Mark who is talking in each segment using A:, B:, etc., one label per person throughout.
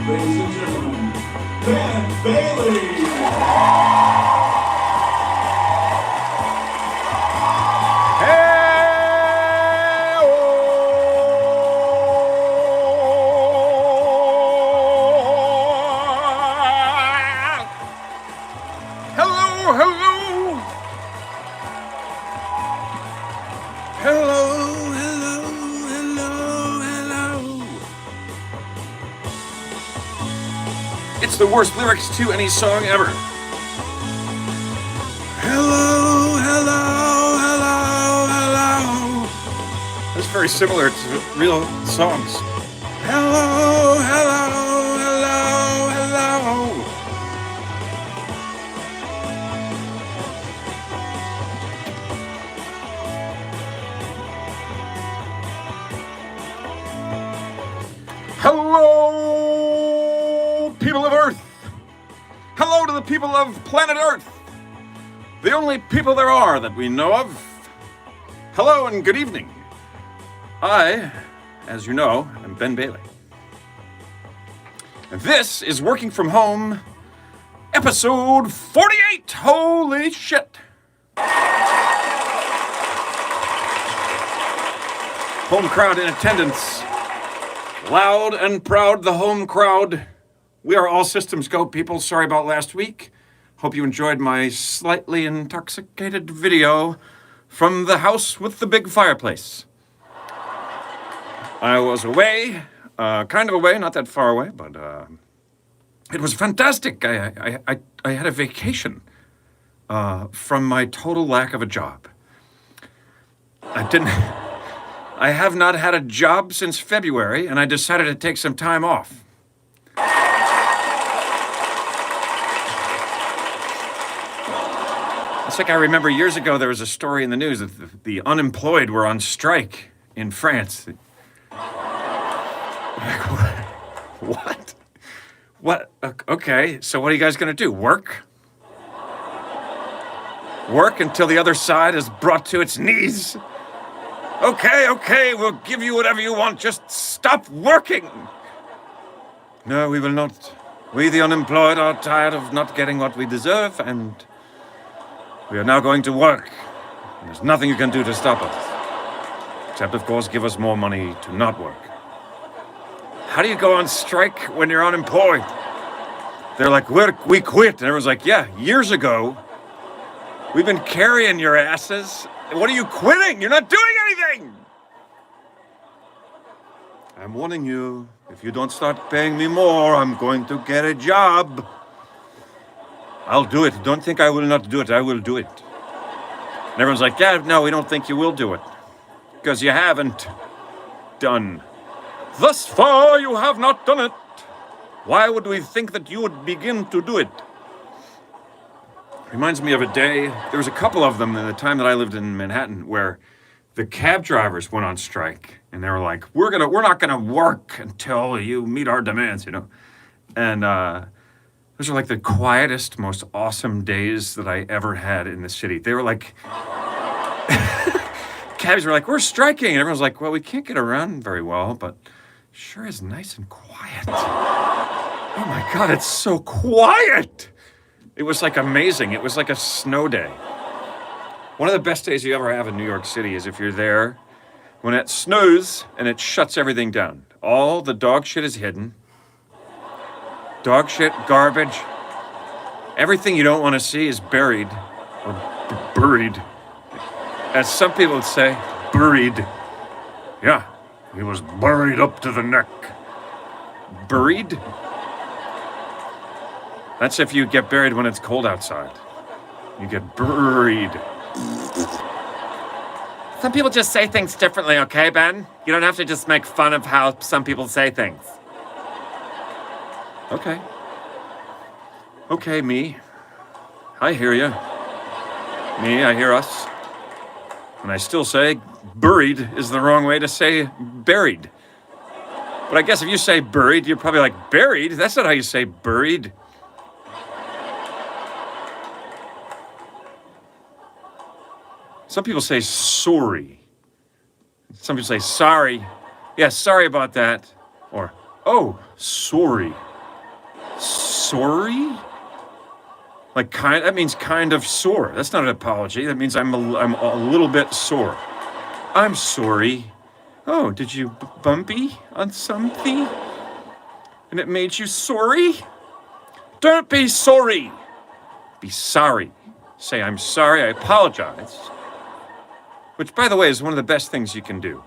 A: Ladies and gentlemen, Ben Bailey.
B: It's the worst lyrics to any song ever. Hello, hello, hello, hello. That's very similar to real songs. Hello, hello, hello, hello. Hello, people of Earth. Hello to the people of planet Earth. The only people there are that we know of. Hello and good evening. I, as you know, am Ben Bailey. And this is Working From Home, episode 48. Holy shit. Home crowd in attendance. Loud and proud, the home crowd. We are all systems go, people. Sorry about last week. Hope you enjoyed my slightly intoxicated video from the house with the big fireplace. I was away, kind of away, not that far away, but it was fantastic. I had a vacation from my total lack of a job. I have not had a job since February, and I decided to take some time off. It's like I remember years ago there was a story in the news that the unemployed were on strike in France. What? What? Okay, so what are you guys going to do? Work? Work until the other side is brought to its knees? Okay, we'll give you whatever you want. Just stop working. No, we will not. We, the unemployed, are tired of not getting what we deserve, and we are now going to work. And there's nothing you can do to stop us. Except, of course, give us more money to not work. How do you go on strike when you're unemployed? They're like, we quit. And everyone's like, yeah, years ago, we've been carrying your asses. What are you quitting? You're not doing anything! I'm warning you, if you don't start paying me more, I'm going to get a job. I'll do it. Don't think I will not do it. I will do it. And everyone's like, yeah, no, we don't think you will do it. Because you haven't done. Thus far, you have not done it. Why would we think that you would begin to do it? Reminds me of a day, there was a couple of them in the time that I lived in Manhattan where the cab drivers went on strike and they were like, we're not gonna work until you meet our demands, you know? And those are like the quietest, most awesome days that I ever had in the city. They were like, cabs were like, we're striking. And everyone's like, well, we can't get around very well, but sure is nice and quiet. Oh my God, it's so quiet. It was like amazing. It was like a snow day. One of the best days you ever have in New York City is if you're there when it snows and it shuts everything down. All the dog shit is hidden. Dog shit, garbage. Everything you don't want to see is buried or buried. As some people would say, buried. Yeah, he was buried up to the neck. Buried? That's if you get buried when it's cold outside. You get buried. Some people just say things differently, okay, Ben? You don't have to just make fun of how some people say things. Okay. Okay, me. I hear you. Me, I hear us. And I still say buried is the wrong way to say buried. But I guess if you say buried, you're probably like, buried? That's not how you say buried. Some people say sorry. Some people say sorry. Yeah, sorry about that. Or, oh, sorry. Sorry? Like that means kind of sore. That's not an apology. That means I'm a little bit sore. I'm sorry. Oh, did you bumpy on something? And it made you sorry? Don't be sorry. Be sorry. Say, I'm sorry, I apologize. Which, by the way, is one of the best things you can do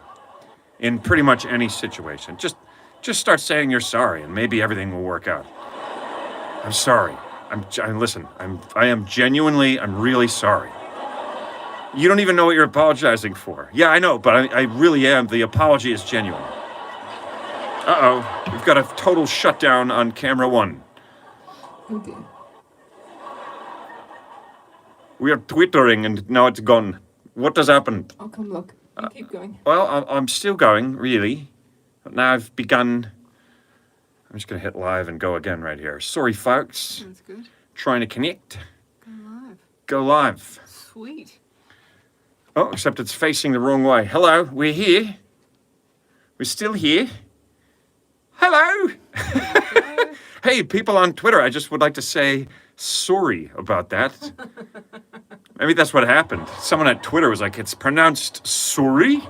B: in pretty much any situation. Just start saying you're sorry, and maybe everything will work out. I'm sorry. Listen, I am genuinely, I'm really sorry. You don't even know what you're apologizing for. Yeah, I know, but I really am. The apology is genuine. Uh-oh, we've got a total shutdown on camera one.
C: Okay. We
B: are twittering and now it's gone. What has happened?
C: I'll come look. You keep going.
B: Well, I'm still going, really. But now I've begun. I'm just going to hit live and go again right here. Sorry, folks.
C: That's good.
B: Trying to connect.
C: Go live.
B: Go live.
C: Sweet.
B: Oh, except it's facing the wrong way. Hello, we're here. We're still here. Hello. Hey, people on Twitter, I just would like to say sorry about that. Maybe that's what happened. Someone at Twitter was like, it's pronounced sorry.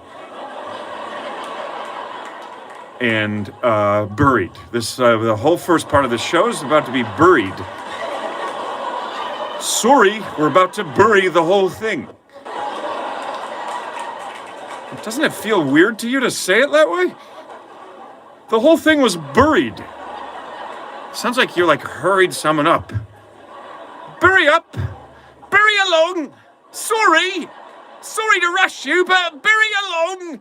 B: And buried. This the whole first part of the show is about to be buried. Sorry, we're about to bury the whole thing. Doesn't it feel weird to you to say it that way? The whole thing was buried. Sounds like you like hurried someone up. Bury up! Bury along! Sorry! Sorry to rush you, but bury along!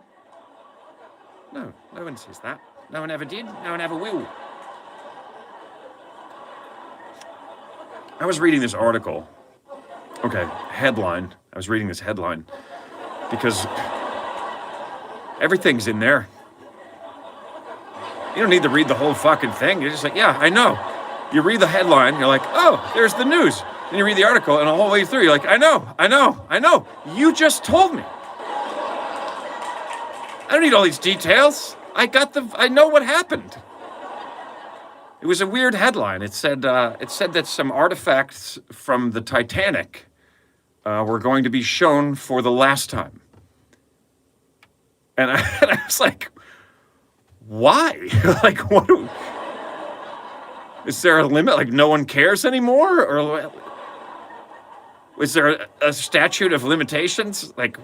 B: No one says that. No one ever did. No one ever will. I was reading this article. Okay, headline. I was reading this headline because everything's in there. You don't need to read the whole fucking thing. You're just like, yeah, I know. You read the headline, you're like, oh, there's the news. Then you read the article, and the whole way through, you're like, I know. You just told me. I don't need all these details. I know what happened. It was a weird headline. It said that some artifacts from the Titanic were going to be shown for the last time. And I was like, why? Like, is there a limit? Like, no one cares anymore? Or is there a statute of limitations? Like,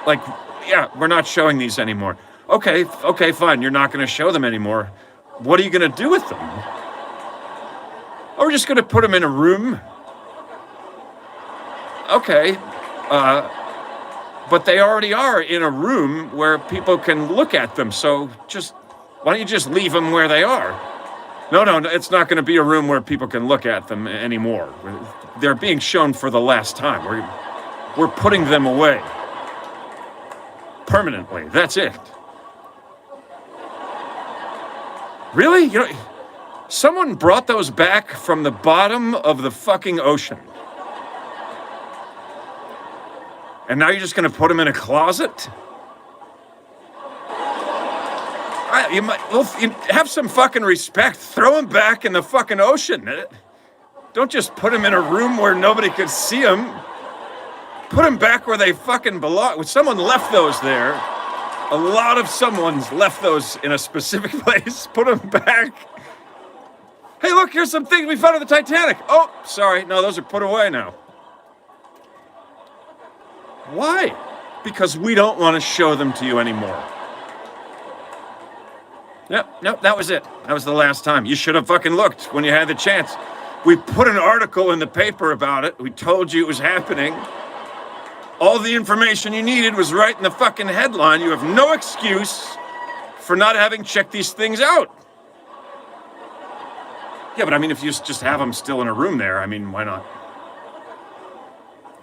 B: yeah, we're not showing these anymore. Okay, fine. You're not going to show them anymore. What are you going to do with them? Or we're just going to put them in a room? Okay, but they already are in a room where people can look at them. So why don't you just leave them where they are? No, it's not going to be a room where people can look at them anymore. They're being shown for the last time. We're putting them away. Permanently. That's it. Really? Someone brought those back from the bottom of the fucking ocean. And now you're just going to put them in a closet? You might have some fucking respect. Throw them back in the fucking ocean. Don't just put them in a room where nobody could see them. Put them back where they fucking belong. Someone left those there. A lot of someone's left those in a specific place. Put them back. Hey, look, here's some things we found on the Titanic. Oh, sorry. No, those are put away now. Why? Because we don't want to show them to you anymore. Nope, that was it. That was the last time. You should have fucking looked when you had the chance. We put an article in the paper about it. We told you it was happening. All the information you needed was right in the fucking headline. You have no excuse for not having checked these things out. Yeah, but I mean, if you just have them still in a room there, I mean, why not?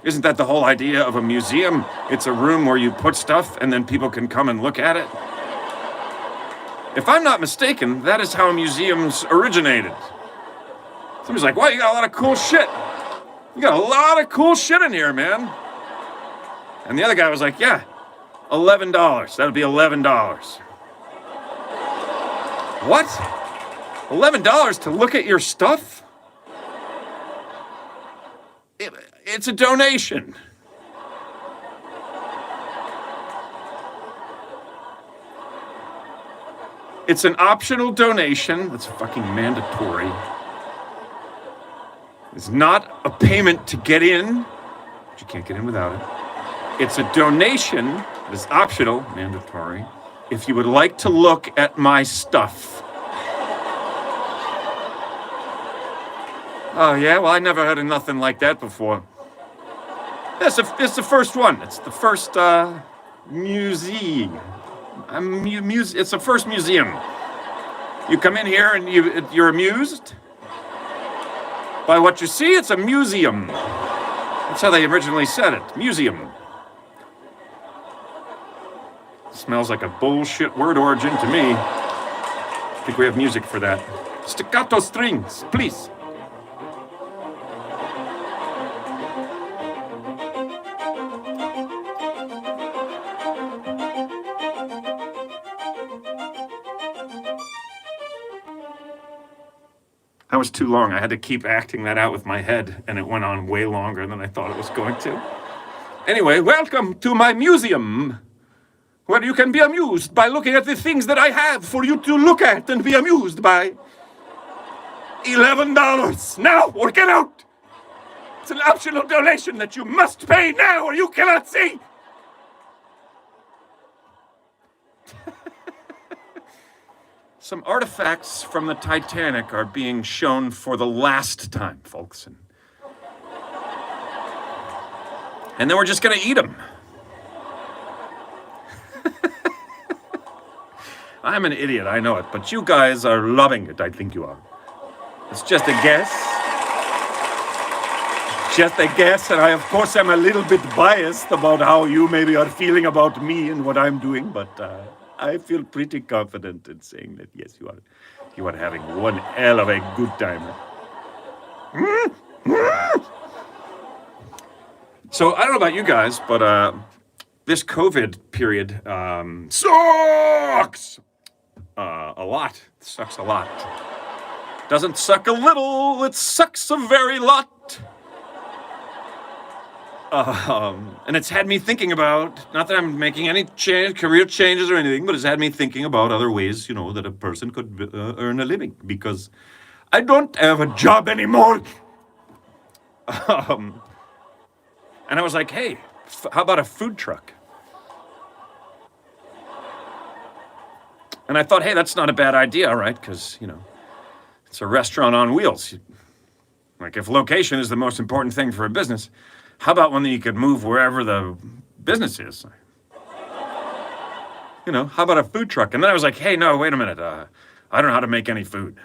B: Isn't that the whole idea of a museum? It's a room where you put stuff and then people can come and look at it. If I'm not mistaken, that is how museums originated. Somebody's like, well, you got a lot of cool shit. You got a lot of cool shit in here, man. And the other guy was like, yeah, $11. That'll be $11. What? $11 to look at your stuff? It's a donation. It's an optional donation that's fucking mandatory. It's not a payment to get in, but you can't get in without it. It's a donation that is optional, mandatory, if you would like to look at my stuff. Oh, yeah? Well, I never heard of nothing like that before. It's the first one. It's the first museum. It's the first museum. You come in here and you're amused by what you see. It's a museum. That's how they originally said it. Museum. Smells like a bullshit word origin to me. I think we have music for that. Staccato strings, please. That was too long. I had to keep acting that out with my head, and it went on way longer than I thought it was going to. Anyway, welcome to my museum, where you can be amused by looking at the things that I have for you to look at and be amused by. $11 now or get out. It's an optional donation that you must pay now or you cannot see. Some artifacts from the Titanic are being shown for the last time, folks. And then we're just going to eat them. I'm an idiot, I know it, but you guys are loving it, I think you are. It's just a guess. Just a guess, and I, of course, am a little bit biased about how you maybe are feeling about me and what I'm doing, but I feel pretty confident in saying that, yes, you are having one hell of a good time. So, I don't know about you guys, but this COVID period sucks a lot. It sucks a lot. Doesn't suck a little, it sucks a very lot. And it's had me thinking about, not that I'm making any career changes or anything, but it's had me thinking about other ways, that a person could earn a living, because I don't have a job anymore. And I was like, hey, how about a food truck? And I thought, hey, that's not a bad idea, right? Because, it's a restaurant on wheels. Like, if location is the most important thing for a business, how about one that you could move wherever the business is? How about a food truck? And then I was like, hey, no, wait a minute. I don't know how to make any food.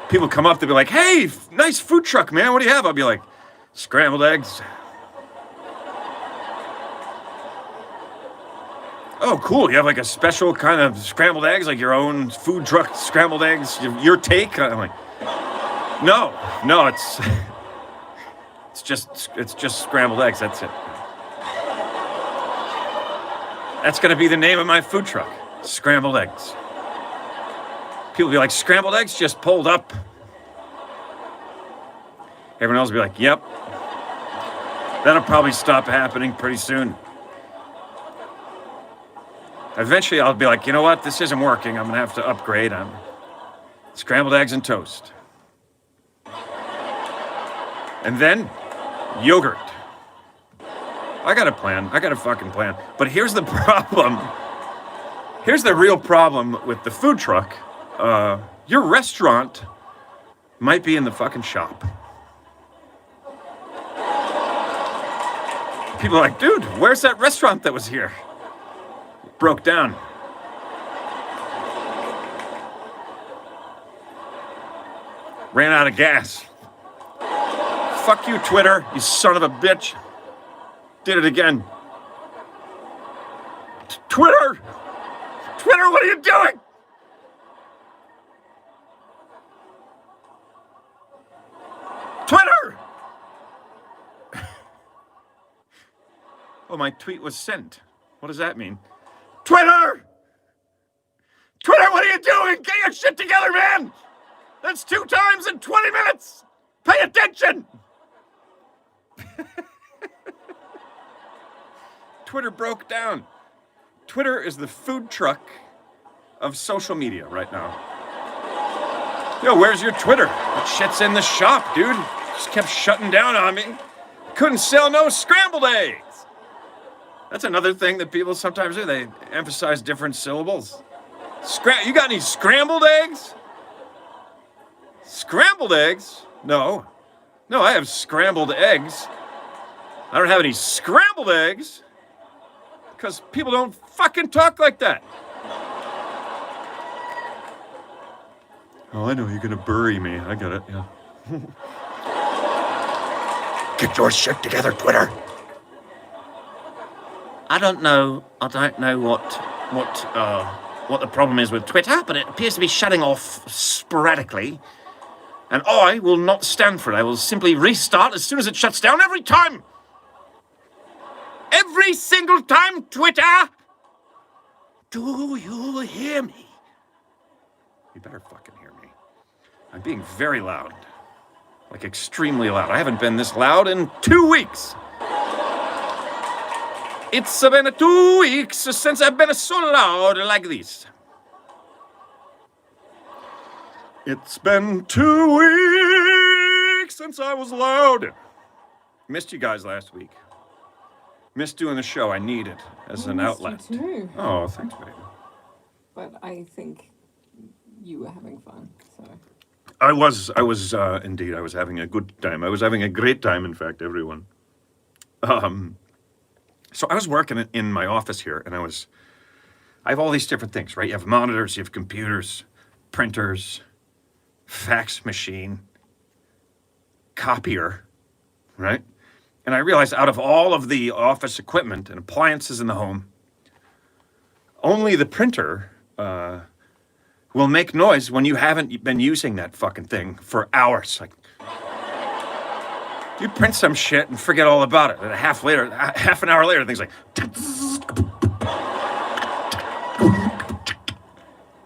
B: People come up to be like, hey, nice food truck, man. What do you have? I'll be like, scrambled eggs. Oh, cool. You have like a special kind of scrambled eggs, like your own food truck scrambled eggs, your take? I'm like, no, it's just scrambled eggs. That's it. That's going to be the name of my food truck, scrambled eggs. People be like, scrambled eggs just pulled up. Everyone else will be like, yep. That'll probably stop happening pretty soon. Eventually, I'll be like, you know what? This isn't working. I'm going to have to upgrade. I'm scrambled eggs and toast. And then, yogurt. I got a plan. I got a fucking plan. But here's the problem. Here's the real problem with the food truck. Your restaurant might be in the fucking shop. People are like, dude, where's that restaurant that was here? It broke down. Ran out of gas. Fuck you, Twitter, you son of a bitch. Did it again. Twitter! Twitter, what are you doing? Twitter! Oh, my tweet was sent. What does that mean? Twitter! you doing? Get your shit together, man! That's 2 times in 20 minutes! Pay attention! Twitter broke down. Twitter is the food truck of social media right now. Yo, where's your Twitter? That shit's in the shop, dude. Just kept shutting down on me. Couldn't sell no scrambled eggs. That's another thing that people sometimes do. They emphasize different syllables. You got any scrambled eggs? Scrambled eggs? No. No, I have scrambled eggs. I don't have any scrambled eggs. Because people don't fucking talk like that. Oh, I know, you're gonna bury me. I get it, yeah. Get your shit together, Twitter.
D: I don't know what the problem is with Twitter, but it appears to be shutting off sporadically. And I will not stand for it. I will simply restart as soon as it shuts down every time. Every single time, Twitter. Do you hear me?
B: You better fucking hear me. I'm being very loud. Like extremely loud. I haven't been this loud in 2 weeks. It's been 2 weeks since I've been so loud like this. It's been 2 weeks since I was loud. Missed you guys last week. Missed doing the show. I need it as an outlet.
C: You too.
B: Oh, thanks, baby.
C: But I think you were having fun, so.
B: I was indeed. I was having a good time. I was having a great time, in fact, everyone. So I was working in my office here, and I have all these different things, right? You have monitors, you have computers, printers, fax machine, copier, right? And I realized out of all of the office equipment and appliances in the home, only the printer will make noise when you haven't been using that fucking thing for hours. Like, you print some shit and forget all about it. And half an hour later, things like,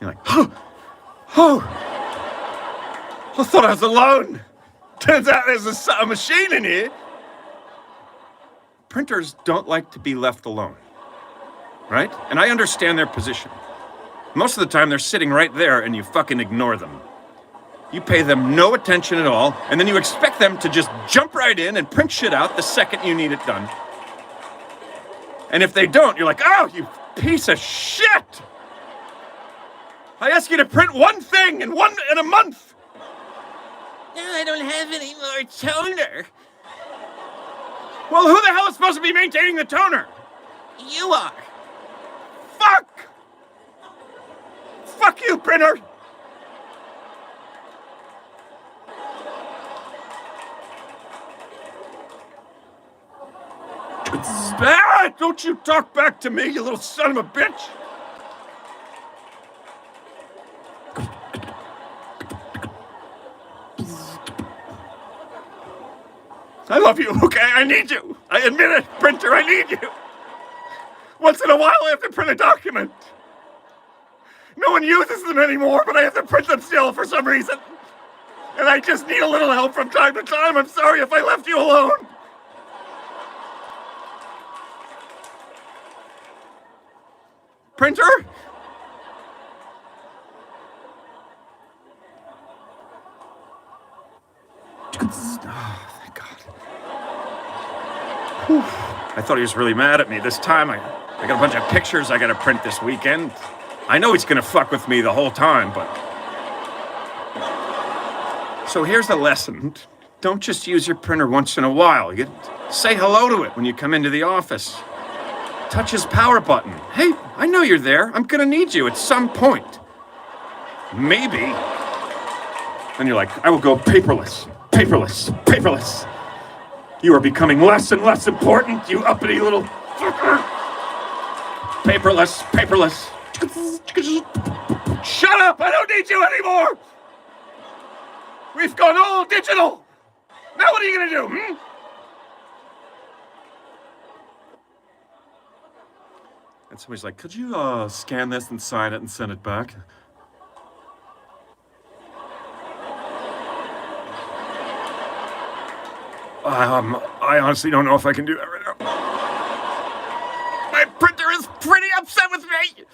B: you're like, oh, I thought I was alone. Turns out there's a machine in here. Printers don't like to be left alone, right? And I understand their position. Most of the time, they're sitting right there and you fucking ignore them. You pay them no attention at all, and then you expect them to just jump right in and print shit out the second you need it done. And if they don't, you're like, oh, you piece of shit! I asked you to print one thing in a month!
D: No, I don't have any more toner.
B: Well, who the hell is supposed to be maintaining the toner?
D: You are.
B: Fuck! Fuck you, printer! Ah, don't you talk back to me, you little son of a bitch! I love you, okay? I need you. I admit it, printer, I need you. Once in a while, I have to print a document. No one uses them anymore, but I have to print them still for some reason. And I just need a little help from time to time. I'm sorry if I left you alone. Printer? Oh, thank God. Whew. I thought he was really mad at me this time. I got a bunch of pictures I gotta print this weekend. I know he's gonna fuck with me the whole time, but... So here's the lesson. Don't just use your printer once in a while. You say hello to it when you come into the office. Touch his power button. Hey, I know you're there. I'm gonna need you at some point. Maybe. Then you're like, I will go paperless, paperless, paperless. You are becoming less and less important, you uppity little fucker. Paperless, paperless. Shut up! I don't need you anymore! We've gone all digital! Now what are you gonna do, And somebody's like, could you scan this and sign it and send it back? I honestly don't know if I can do that right now.
D: My printer is pretty upset with me.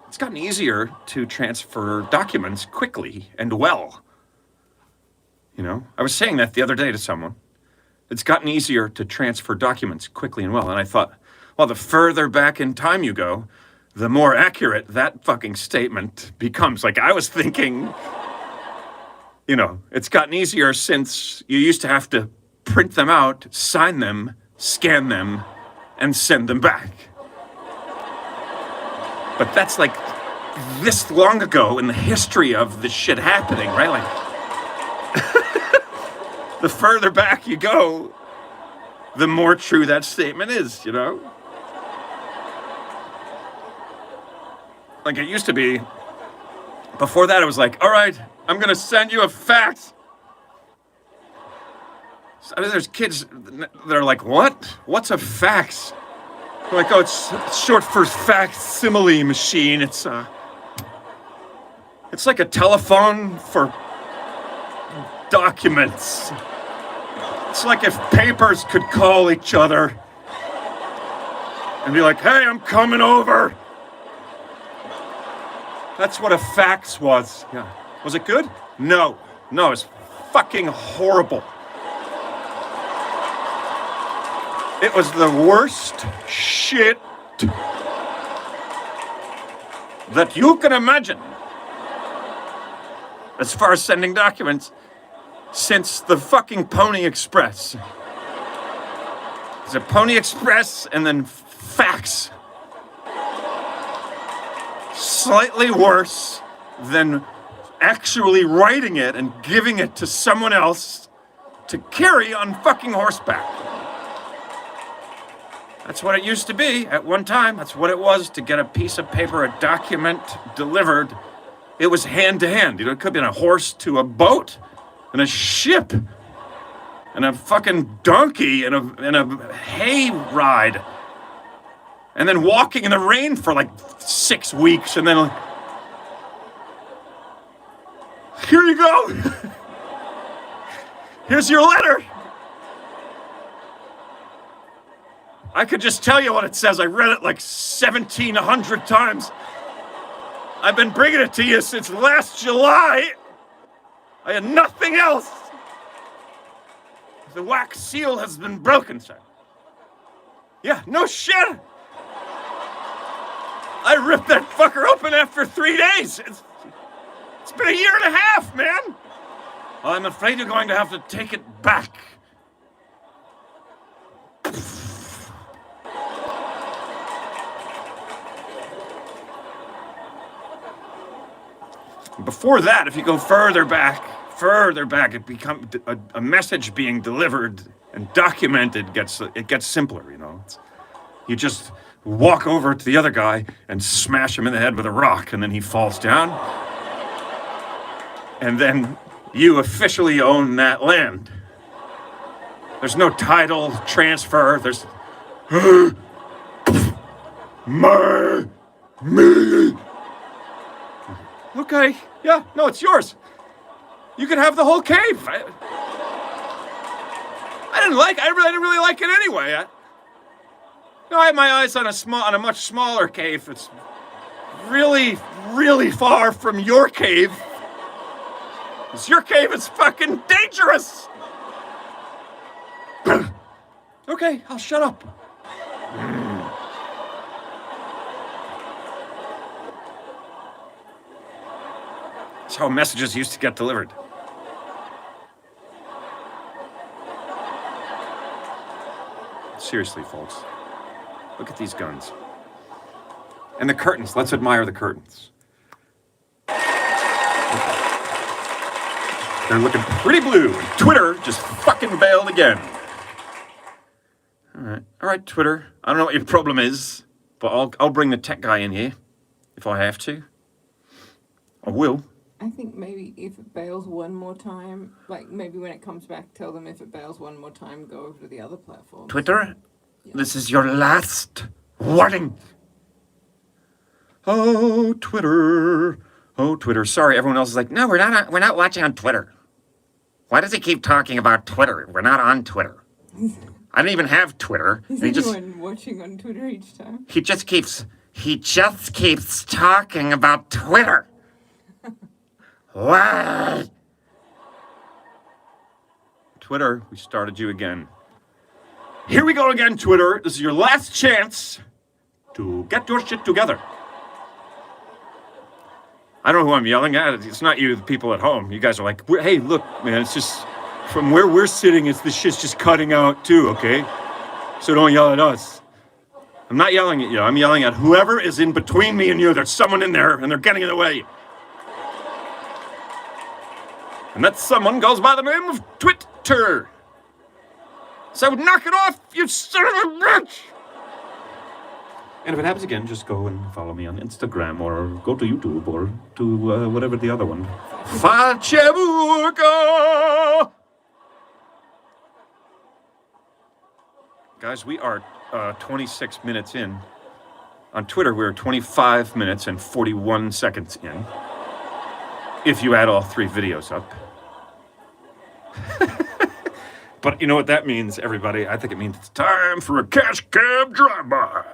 B: It's gotten easier to transfer documents quickly and well. You know, I was saying that the other day to someone. It's gotten easier to transfer documents quickly and well. And I thought, well, the further back in time you go, the more accurate that fucking statement becomes. Like, I was thinking, you know, it's gotten easier since you used to have to print them out, sign them, scan them, and send them back. But that's like this long ago in the history of this shit happening, right? Like, the further back you go, the more true that statement is, you know? Like it used to be, before that it was like, all right, I'm gonna send you a fax. So, I mean, there's kids that are like, what? What's a fax? They're like, oh, it's short for facsimile machine. It's like a telephone for documents. It's like if papers could call each other and be like, hey, I'm coming over. That's what a fax was. Yeah. Was it good? No. No, it's fucking horrible. It was the worst shit that you can imagine as far as sending documents since the fucking Pony Express. There's a Pony Express and then fax. Slightly worse than actually writing it and giving it to someone else to carry on fucking horseback. That's what it used to be at one time. That's what it was to get a piece of paper, a document delivered. It was hand to hand. You know, it could be on a horse to a boat and a ship and a fucking donkey and a hay ride. And then walking in the rain for like 6 weeks and then here you go. Here's your letter. I could just tell you what it says. I read it like 1,700 times. I've been bringing it to you since last July. I had nothing else. The wax seal has been broken, sir. Yeah, no shit. I ripped that fucker open after 3 days. It's been a year and a half, man. I'm afraid you're going to have to take it back. Before that, if you go further back, it becomes a message being delivered and documented gets simpler, you know. You just walk over to the other guy and smash him in the head with a rock, and then he falls down. And then you officially own that land. There's no title transfer. There's me. Okay, yeah, no, it's yours. You can have the whole cave. I didn't really like it anyway. I had my eyes on a much smaller cave. It's really, really far from your cave. 'Cause your cave is fucking dangerous. Okay, I'll shut up. That's how messages used to get delivered. Seriously, folks. Look at these guns. And the curtains. Let's admire the curtains. They're looking pretty blue. And Twitter just fucking bailed again. All right, Twitter. I don't know what your problem is, but I'll bring the tech guy in here if I have to. I will.
C: I think maybe if it bails one more time, like maybe when it comes back, tell them if it bails one more time, go over to the other platform.
D: Twitter, this is your last warning.
B: Oh, Twitter. Oh, Twitter. Sorry, everyone else is like,
D: No, we're not watching on Twitter. Why does he keep talking about Twitter? We're not on Twitter. I don't even have Twitter.
C: Is
D: And
C: anyone watching on Twitter each time?
D: he just keeps talking about Twitter. What?
B: Twitter, we started you again. Here we go again, Twitter. This is your last chance to get your shit together. I don't know who I'm yelling at. It's not you, the people at home. You guys are like, hey, look, man, it's just from where we're sitting, the shit's just cutting out too, okay? So don't yell at us. I'm not yelling at you. I'm yelling at whoever is in between me and you. There's someone in there, and they're getting in the way. And that someone goes by the name of Twitter. So knock it off, you son of a bitch! And if it happens again, just go and follow me on Instagram or go to YouTube or to whatever the other one. Facebuka! Guys, we are 26 minutes in. On Twitter, we're 25 minutes and 41 seconds in. If you add all 3 videos up. But you know what that means, everybody? I think it means it's time for a Cash Cab Drive-By.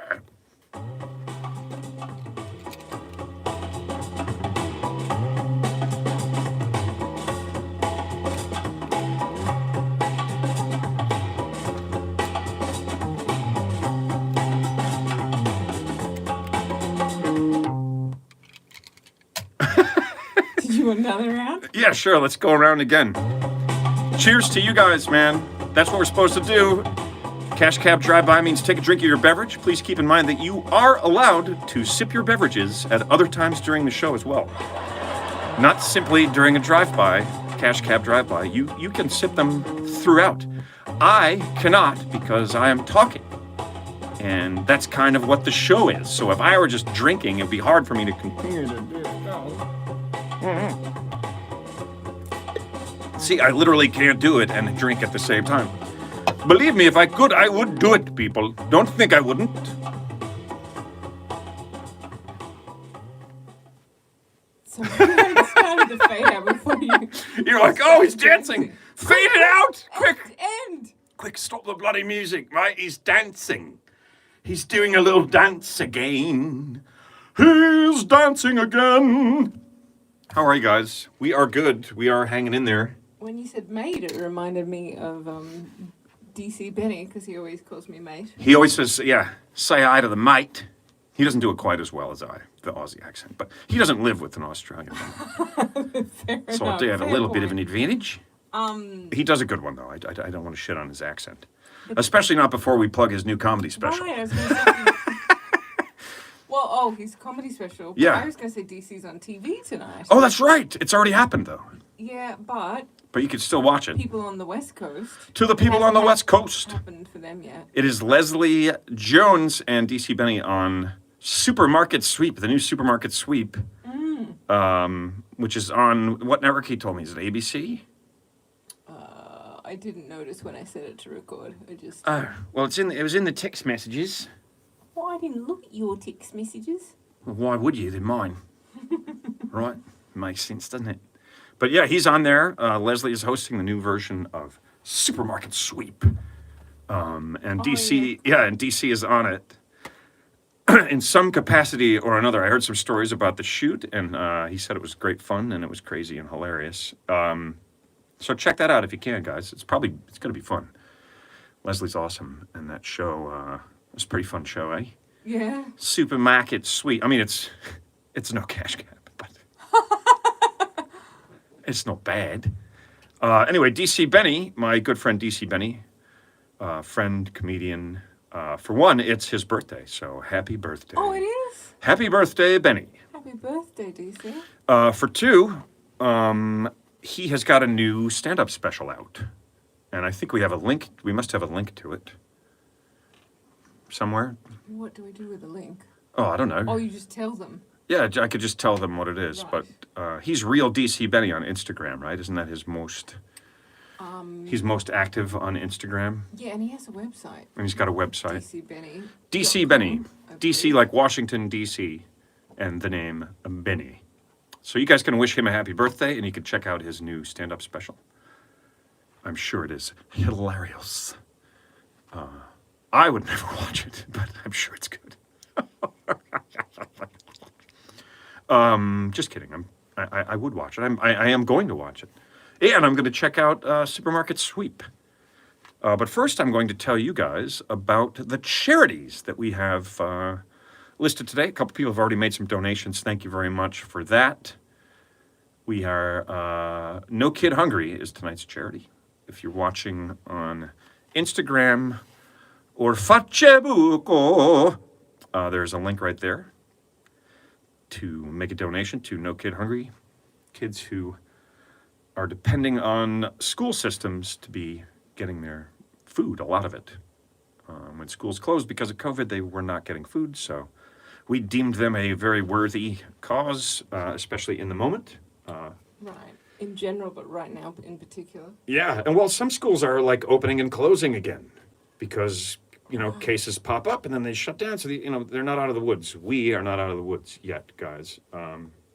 C: Did you want another round?
B: Yeah, sure, let's go around again. Cheers to you guys, man. That's what we're supposed to do. Cash Cab Drive-By means take a drink of your beverage. Please keep in mind that you are allowed to sip your beverages at other times during the show as well. Not simply during a drive-by, Cash Cab Drive-By. You can sip them throughout. I cannot because I am talking. And that's kind of what the show is. So if I were just drinking, it'd be hard for me to continue to do it. See, I literally can't do it and drink at the same time. Believe me, if I could, I would do it, people. Don't think I wouldn't.
C: So I started to fade out before you.
B: You're like, oh, he's dancing. Fade it out. Quick.
C: End.
B: Quick, stop the bloody music, right? He's dancing. He's doing a little dance again. He's dancing again. How are you guys? We are good. We are hanging in there.
C: When you said mate, it reminded me of DC Benny because he always calls me mate.
B: He always says, yeah, say hi to the mate. He doesn't do it quite as well as I, the Aussie accent, but he doesn't live with an Australian. So I do have a little bit of an advantage. He does a good one, though. I don't want to shit on his accent. Especially not before we plug his new comedy special.
C: Right, I was gonna say, well, his comedy special. But
B: Yeah.
C: I was going to say DC's on TV tonight.
B: Oh, that's right. It's already happened, though.
C: Yeah, but
B: But you can still watch it.
C: people on the West Coast.
B: To the people on the West Coast.
C: Happened for them yet?
B: It is Leslie Jones and DC Benny on Supermarket Sweep, the new Supermarket Sweep, which is on what network? He told me, is it ABC?
C: I didn't notice when I set it to record. I just.
B: Well, it was in the text messages.
C: Well, I didn't look at your text messages.
B: Well, why would you? They're mine, right? Makes sense, doesn't it? But yeah, he's on there. Leslie is hosting the new version of Supermarket Sweep, and DC, and DC is on it. In some capacity or another. I heard some stories about the shoot, and he said it was great fun and it was crazy and hilarious. So check that out if you can, guys. It's going to be fun. Leslie's awesome, and that show was a pretty fun show, eh?
C: Yeah.
B: Supermarket Sweep. I mean, it's no Cash Cab, but it's not bad. Anyway, DC Benny, my good friend DC Benny, friend, comedian. For one, it's his birthday, so happy birthday.
C: Oh, it is?
B: Happy birthday, Benny.
C: Happy birthday, DC.
B: For two, he has got a new stand-up special out. And I think we have a link. We must have a link to it. Somewhere.
C: What do I do with the link?
B: Oh, I don't know.
C: Oh, you just tell them.
B: Yeah, I could just tell them what it is.
C: Right.
B: But he's Real DC Benny on Instagram, right? Isn't that his most... he's most active on Instagram.
C: Yeah, and he has a website.
B: And he's got a website.
C: DC Benny.
B: DC Benny. DC like Washington, DC. And the name Benny. So you guys can wish him a happy birthday, and you can check out his new stand-up special. I'm sure it is hilarious. I would never watch it, but I'm sure it's good. Just kidding. I would watch it. I am going to watch it. And I'm going to check out Supermarket Sweep. But first, I'm going to tell you guys about the charities that we have listed today. A couple people have already made some donations. Thank you very much for that. We are No Kid Hungry is tonight's charity. If you're watching on Instagram or Facebook, there's a link right there to make a donation to No Kid Hungry. Kids who are depending on school systems to be getting their food, a lot of it. When schools closed because of COVID, they were not getting food, so we deemed them a very worthy cause, especially in the moment.
C: Right. In general, but right now in particular.
B: Yeah, and well, some schools are like opening and closing again because, cases pop up and then they shut down. So, they're not out of the woods. We are not out of the woods yet, guys.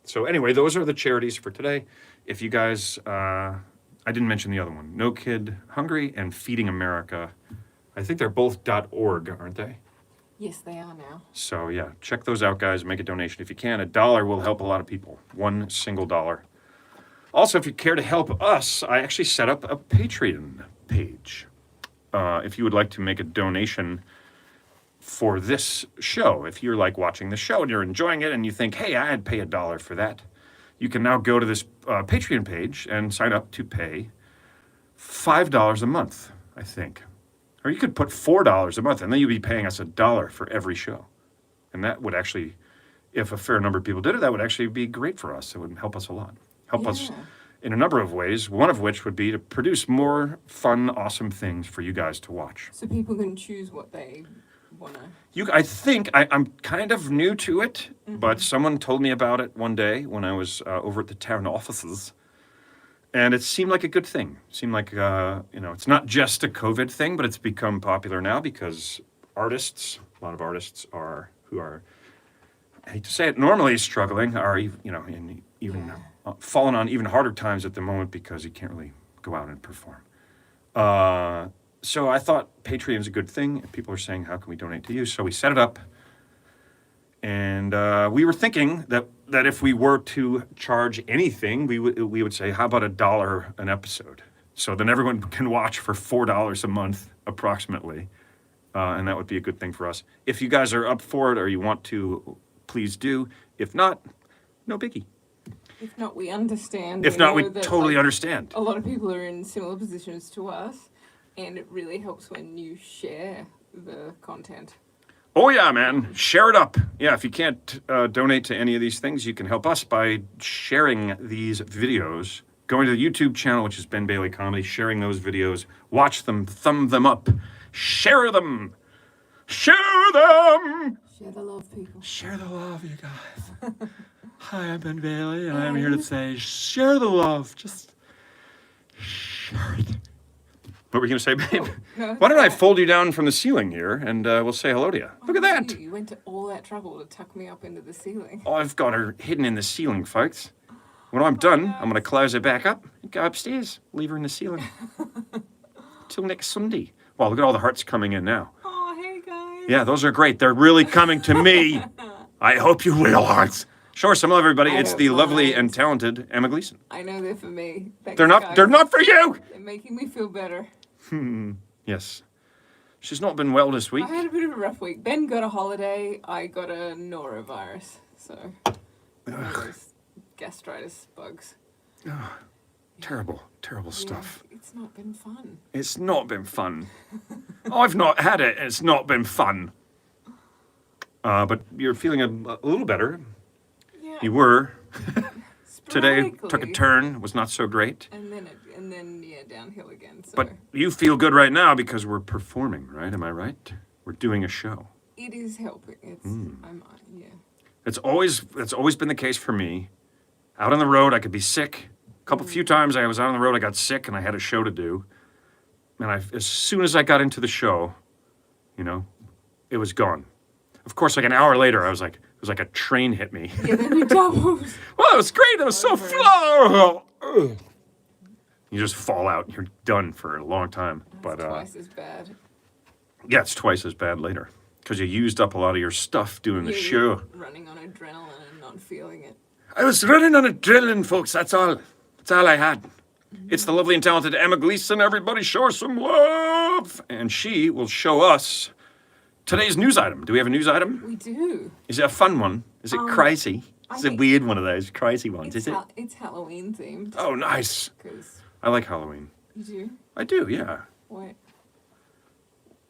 B: So anyway, those are the charities for today. If you guys, I didn't mention the other one, No Kid Hungry and Feeding America. I think they're both .org, aren't they?
C: Yes, they are now.
B: So yeah, check those out, guys. Make a donation if you can. $1 will help a lot of people. $1 single. Also, if you care to help us, I actually set up a Patreon page. If you would like to make a donation for this show, if you're like watching the show and you're enjoying it and you think, hey, I'd pay $1 for that, you can now go to this Patreon page and sign up to pay $5 a month, I think. Or you could put $4 a month, and then you'd be paying us $1 for every show. And that would actually, if a fair number of people did it, that would actually be great for us. It would help us a lot. Help us in a number of ways, one of which would be to produce more fun, awesome things for you guys to watch.
C: So people can choose what they want to...
B: I think I'm kind of new to it, but someone told me about it one day when I was over at the town offices. And it seemed like a good thing. It seemed like, it's not just a COVID thing, but it's become popular now because artists, a lot of artists who are, I hate to say it, normally struggling, are, even fallen on even harder times at the moment because you can't really go out and perform. So I thought Patreon's a good thing. People are saying, how can we donate to you? So we set it up. And we were thinking that if we were to charge anything, we would say, how about $1 an episode? So then everyone can watch for $4 a month, approximately. And that would be a good thing for us. If you guys are up for it or you want to, please do. If not, no biggie.
C: If not, we understand.
B: If not, we
C: know that,
B: totally understand.
C: A lot of people are in similar positions to us, and it really helps when you share the content.
B: Oh yeah, man. Share it up. Yeah, if you can't donate to any of these things, you can help us by sharing these videos, going to the YouTube channel, which is Ben Bailey Comedy, sharing those videos, watch them, thumb them up, share them. Share them!
C: Share the love, people.
B: Share the love, you guys. Hi, I'm Ben Bailey, and I'm here to say, share the love. Just share it. What were you going to say, babe?
C: No,
B: Why don't I fold you down from the ceiling here, and we'll say hello to you. Look at that.
C: You went to all that trouble to tuck me up into the ceiling.
B: Oh, I've got her hidden in the ceiling, folks. When I'm done, I'm going to close her back up and go upstairs. Leave her in the ceiling. Till next Sunday. Wow, look at all the hearts coming in now.
C: Oh, hey, guys.
B: Yeah, those are great. They're really coming to me. I hope you will, hearts. Show some love, everybody. It's the lovely and talented Emma Gleason.
C: I know they're for me. Thanks,
B: They're not.
C: guys.
B: They're not for you.
C: They're making me feel better.
B: Yes. She's not been well this week.
C: I had a bit of a rough week. Ben got a holiday. I got a norovirus. So, one of those gastritis bugs.
B: Terrible, terrible stuff.
C: Yeah, it's not been fun.
B: It's not been fun. I've not had it. It's not been fun. But you're feeling a little better.
C: Yeah.
B: You were. Today
C: sporadically.
B: took a turn. Was not so great.
C: And then yeah, downhill again. So
B: But you feel good right now because we're performing, right? Am I right? We're doing a show.
C: it is helping. It's yeah.
B: It's always been the case for me. Out on the road, I could be sick. Few times I was out on the road, I got sick and I had a show to do. And as soon as I got into the show, it was gone. Of course, like an hour later, I was like, was like a train hit me.
C: Yeah, then we doubled.
B: Well, it was great. It was so
C: Over.
B: fun. You just fall out. And you're done for a long time. But
C: Twice as bad.
B: yeah, it's twice as bad later because you used up a lot of your stuff doing the
C: Yeah,
B: show.
C: you're running on adrenaline and not feeling it.
B: I was running on adrenaline, folks. That's all. That's all I had. It's the lovely and talented Emma Gleason. Everybody show her some love. And she will show us today's news item. Do we have a news item?
C: We do.
B: Is it a fun one? Is it crazy? It's a
C: think-
B: weird one of those crazy ones, is it?
C: It's Halloween themed.
B: Oh, nice.
C: Because
B: I like Halloween.
C: you do.
B: I do, yeah.
C: Why?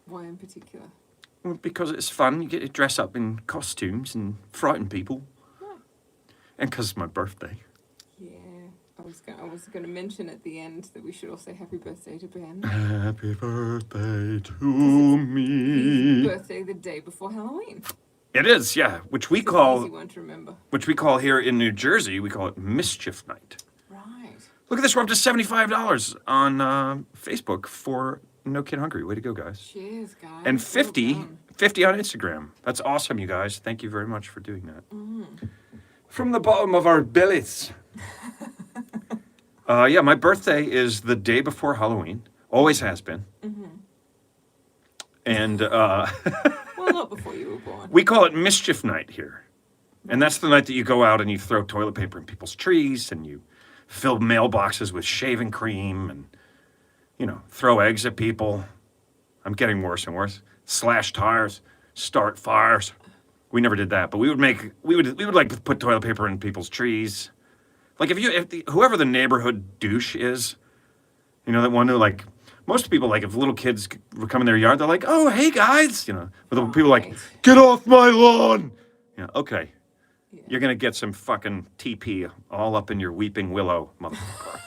C: Why in particular?
B: Well, because it's fun. You get to dress up in costumes and frighten people. And because it's my birthday.
C: Yeah, I was going to mention at the end that we should all say happy birthday to Ben.
B: Happy birthday to
C: His
B: me.
C: birthday the day before Halloween.
B: It is, yeah. Which we
C: It's an
B: call,
C: easy one to remember.
B: which we call here in New Jersey, we call it Mischief Night.
C: Right.
B: Look at this, we're up to $75 on Facebook for No Kid Hungry. Way to go, guys.
C: Cheers, guys.
B: And
C: Well
B: 50
C: done.
B: on Instagram. That's awesome, you guys. Thank you very much for doing that. From the bottom of our bellies. Yeah, my birthday is the day before Halloween. Always has been. And
C: Well, not before you were born.
B: we call it Mischief Night here. And that's the night that you go out and you throw toilet paper in people's trees and you fill mailboxes with shaving cream and, you know, throw eggs at people. I'm getting worse and worse. Slash tires, start fires. We never did that, but we would like put toilet paper in people's trees. Like whoever the neighborhood douche is, you know, that one who like, most people like if little kids come in their yard, they're like, oh, hey guys, you know, but the people like,
C: Right.
B: get off my lawn. Yeah, okay.
C: Yeah.
B: You're gonna get some fucking TP all up in your weeping willow, motherfucker.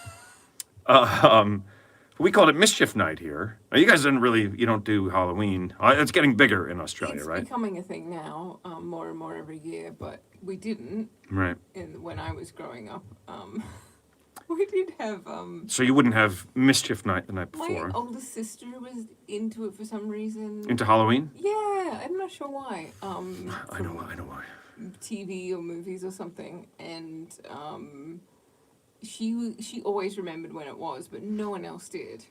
B: We called it Mischief Night here. Now, you guys you don't do Halloween. It's getting bigger in Australia,
C: It's
B: right?
C: becoming a thing now, more and more every year, but we didn't
B: Right.
C: when I was growing up. We did have
B: So you wouldn't have Mischief Night the night
C: my
B: before.
C: older sister was into it for some reason.
B: Into Halloween?
C: Yeah, I'm not sure why.
B: I know why.
C: TV or movies or something, and she always remembered when it was, but no one else did.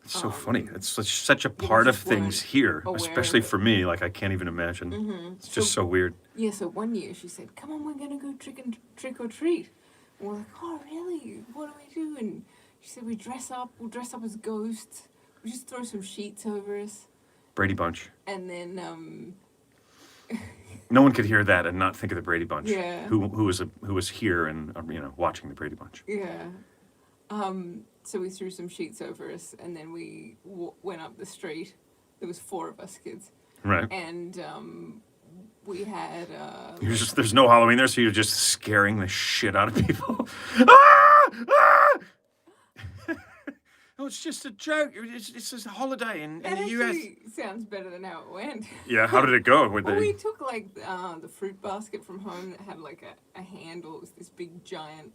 B: It's so funny. It's such a part of
C: just
B: things
C: weren't
B: here,
C: aware
B: especially
C: of it.
B: for me. Like I can't even imagine. It's just so weird.
C: Yeah, so one year she said, "Come on, we're gonna go trick or treat." And we're like, "Oh, really? What do we do?" And she said, "We dress up. We'll dress up as ghosts. We just throw some sheets over us,
B: Brady Bunch.
C: and then
B: No one could hear that and not think of the Brady Bunch.
C: Yeah.
B: Who was here and watching the Brady Bunch.
C: yeah." So we threw some sheets over us, and then we went up the street. There was 4 of us kids,
B: Right.
C: and we had
B: There's no Halloween there, so you're just scaring the shit out of people. Ah! Ah! Oh, it's just a joke. It's a holiday in
C: that
B: the US.
C: actually sounds better than how it went.
B: Yeah, how did it go? Would
C: Well,
B: they?
C: we took like the fruit basket from home that had like a handle. It was this big giant.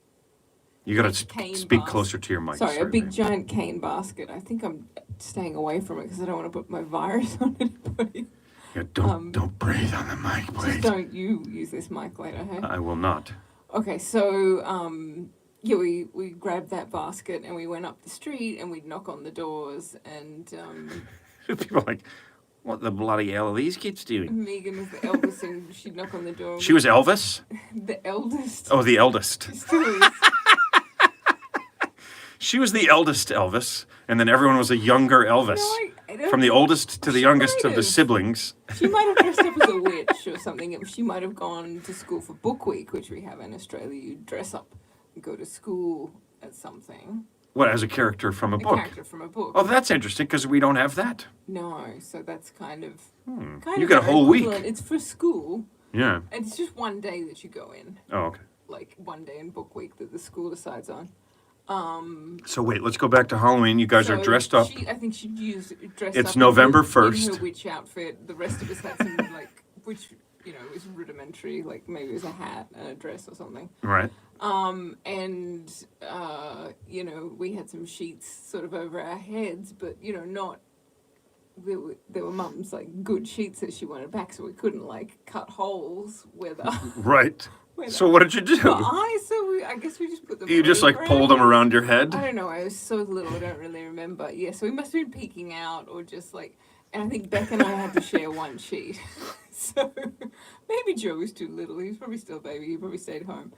B: You gotta
C: cane
B: speak
C: basket.
B: closer to your mic.
C: Sorry, a
B: certainly.
C: big giant cane basket. I think I'm staying away from it because I don't want to put my virus on anybody.
B: Yeah, don't breathe on the mic,
C: Just
B: please.
C: don't you use this mic later, hey?
B: I will not.
C: Okay, so yeah, we grabbed that basket and we went up the street and we'd knock on the doors, and
B: People are like, what the bloody hell are these kids doing?
C: Megan was the eldest and she'd knock on the door.
B: She was Elvis?
C: the eldest.
B: Oh, the eldest.
C: Still is.
B: She was the eldest Elvis, and then everyone was a younger Elvis.
C: I don't
B: From the oldest to the
C: She
B: youngest
C: might
B: of the
C: have.
B: siblings.
C: She might have dressed up as a witch or something. She might have gone to school for Book Week, which we have in Australia. You dress up and go to school as something.
B: What, as a character from a
C: A
B: book?
C: character from a book.
B: Oh, that's interesting, because we don't have that.
C: No, so that's kind of...
B: You get a
C: our
B: whole week.
C: equivalent. It's for school.
B: Yeah.
C: And it's just one day that you go in.
B: Oh, okay.
C: Like one day in Book Week that the school decides on.
B: So wait, let's go back to Halloween. You guys are
C: So
B: dressed up.
C: I think she'd dressed
B: It's
C: up in
B: November
C: her- in
B: 1st.
C: her witch outfit. The rest of us had some like which was rudimentary. Like maybe it was a hat and a dress or something.
B: Right.
C: And we had some sheets sort of over our heads, but not there were mum's like good sheets that she wanted back, so we couldn't like cut holes where the.
B: Right.
C: where
B: So
C: the-
B: what did you do?
C: But I guess we just put them.
B: You just like pulled them around your head?
C: I don't know. I was so little. I don't really remember. Yeah, so we must have been peeking out or just like. And I think Beck and I had to share one sheet. So maybe Joe was too little. He was probably still a baby. He probably stayed home.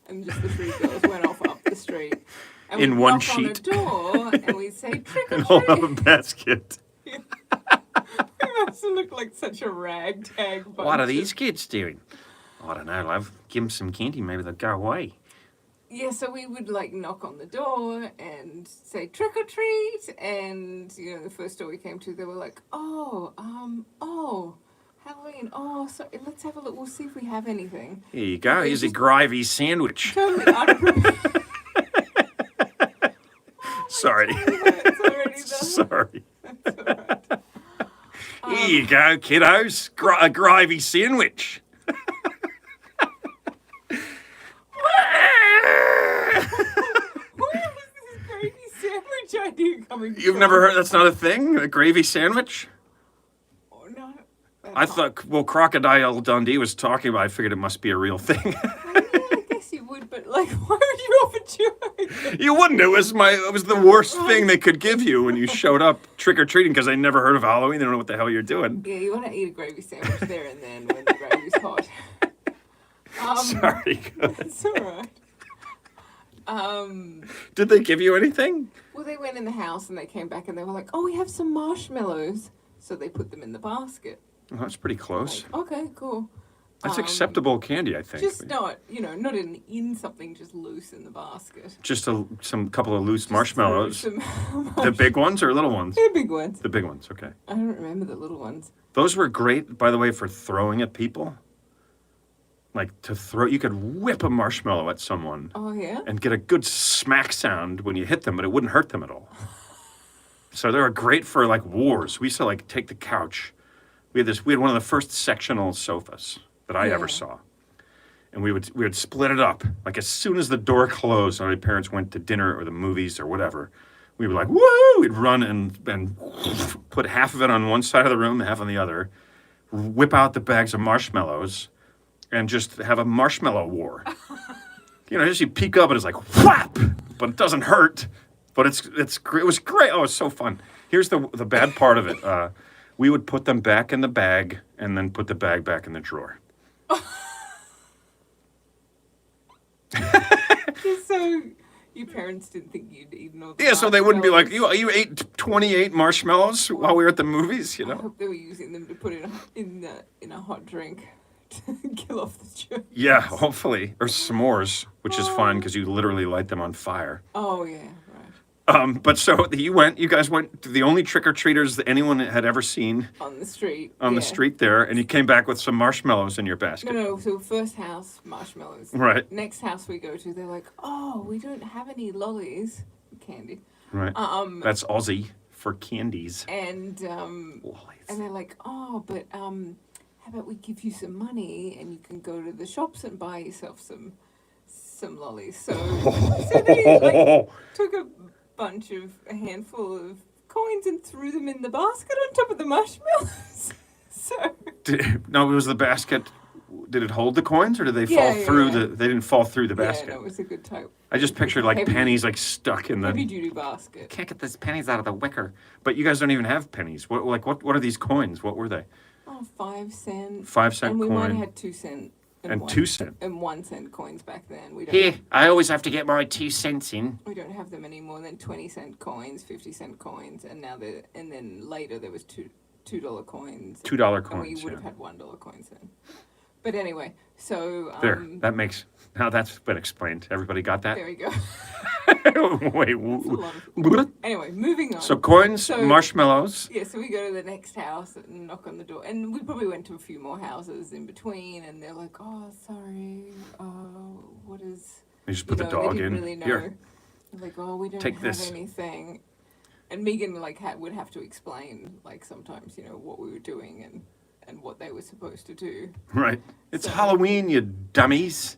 C: And just the three girls went off up the street. And
B: In
C: we'd
B: one
C: knock
B: sheet.
C: on a door and we'd say, trick or
B: And hold up a
C: treat.
B: basket.
C: We must have looked like such a ragtag bunch.
B: What are
C: of-
B: these kids doing? I don't know, love. Give them some candy, maybe they'll go away.
C: Yeah, so we would like knock on the door and say trick or treat, and you know the first door we came to, they were like, oh, Halloween. Oh, so let's have a look. We'll see if we have anything.
B: Here you go.
C: They
B: Here's a
C: just-
B: gravy sandwich.
C: Totally unprepared.
B: Sorry.
C: It's already done.
B: Sorry.
C: That's all right.
B: Here you go, kiddos. A gravy sandwich.
C: Where was this gravy sandwich idea coming from?
B: You've never heard? That's not a thing. A gravy sandwich.
C: Oh, no.
B: I thought. Well, Crocodile Dundee was talking about. I figured it must be a real thing.
C: I guess you would, but like, why would you offer joy?
B: You wouldn't. It was the worst thing they could give you when you showed up trick or treating because they never heard of Halloween. They don't know what the hell you're doing.
C: Yeah, you want to eat a gravy sandwich there and then when the gravy's hot.
B: Sorry.
C: It's alright.
B: Did they give you anything?
C: Well, they went in the house and they came back and they were like, oh, we have some marshmallows. So they put them in the basket.
B: Oh, that's pretty close.
C: Okay, cool.
B: That's acceptable candy, I think.
C: Just not, not in something just loose in the basket.
B: Just some couple of loose marshmallows.
C: Some
B: The big ones or little ones?
C: They're big ones.
B: The big ones, okay.
C: I don't remember the little ones.
B: Those were great, by the way, for throwing at people. Like to throw, you could whip a marshmallow at someone
C: Oh, yeah?
B: and get a good smack sound when you hit them, but it wouldn't hurt them at all. So they were great for like wars. We used to like take the couch. We had one of the first sectional sofas that I ever
C: Yeah.
B: saw. And we would split it up. Like as soon as the door closed and my parents went to dinner or the movies or whatever, we were like, woo! We'd run and put half of it on one side of the room, half on the other, whip out the bags of marshmallows, and just have a marshmallow war. Just you peek up and it's like whap, but it doesn't hurt. But it's great. It was great. Oh, it's so fun. Here's the bad part of it. We would put them back in the bag and then put the bag back in the drawer.
C: Just so your parents didn't think you'd eaten all the
B: Yeah, so they wouldn't be like,
C: marshmallows.
B: you ate 28 marshmallows while we were at the movies,
C: I hope they were using them to put in a hot drink to kill off the germs.
B: Yeah, hopefully. Or s'mores, which is fun because you literally light them on fire.
C: Oh, yeah, right.
B: But so you guys went to the only trick-or-treaters that anyone had ever seen
C: On the street.
B: on the
C: yeah.
B: street there, and you came back with some marshmallows in your basket.
C: No, so first house, marshmallows.
B: Right.
C: Next house we go to, they're like, oh, we don't have any lollies, candy.
B: Right. That's Aussie for candies.
C: And
B: Lollies.
C: and they're like, oh, but how about we give you some money and you can go to the shops and buy yourself some lollies. So they like, took a handful of coins and threw them in the basket on top of the marshmallows. So
B: No, it was the basket. Did it hold the coins, or did they
C: Yeah,
B: fall
C: yeah,
B: through
C: yeah.
B: They didn't fall through the
C: yeah,
B: basket.
C: no, it was a good type.
B: I just pictured like
C: Heavy-
B: pennies like stuck in
C: Heavy
B: the.
C: duty basket.
B: Can't get these pennies out of the wicker. But you guys don't even have pennies. What are these coins? What were they?
C: Oh, 5 cent.
B: 5 cent
C: And we might have
B: coin
C: had 2 cent.
B: and 2 cent.
C: And 1 cent coins back then. We don't.
D: Here, I always have to get my 2 cents in.
C: We don't have them anymore. Then 20-cent coins, 50-cent coins, and then later there was $2 coins.
B: $2
C: And we
B: coins.
C: would
B: Yeah.
C: have had $1 coins then. But anyway, so
B: There. Now that's been explained. Everybody got that?
C: there we go.
B: Wait.
C: A lot of- anyway, moving on.
B: So coins,
C: So-
B: marshmallows.
C: Yeah, so we go to the next house and knock on the door, and we probably went to a few more houses in between, and they're like, "Oh, sorry, what is?"
B: You just put the
C: they
B: dog
C: didn't
B: in.
C: Really know.
B: Here.
C: They're like, "Oh, we don't
B: Take
C: have
B: this."
C: anything," and Megan would have to explain sometimes what we were doing and what they were supposed to do.
B: Right. It's
C: So-
B: Halloween, you dummies.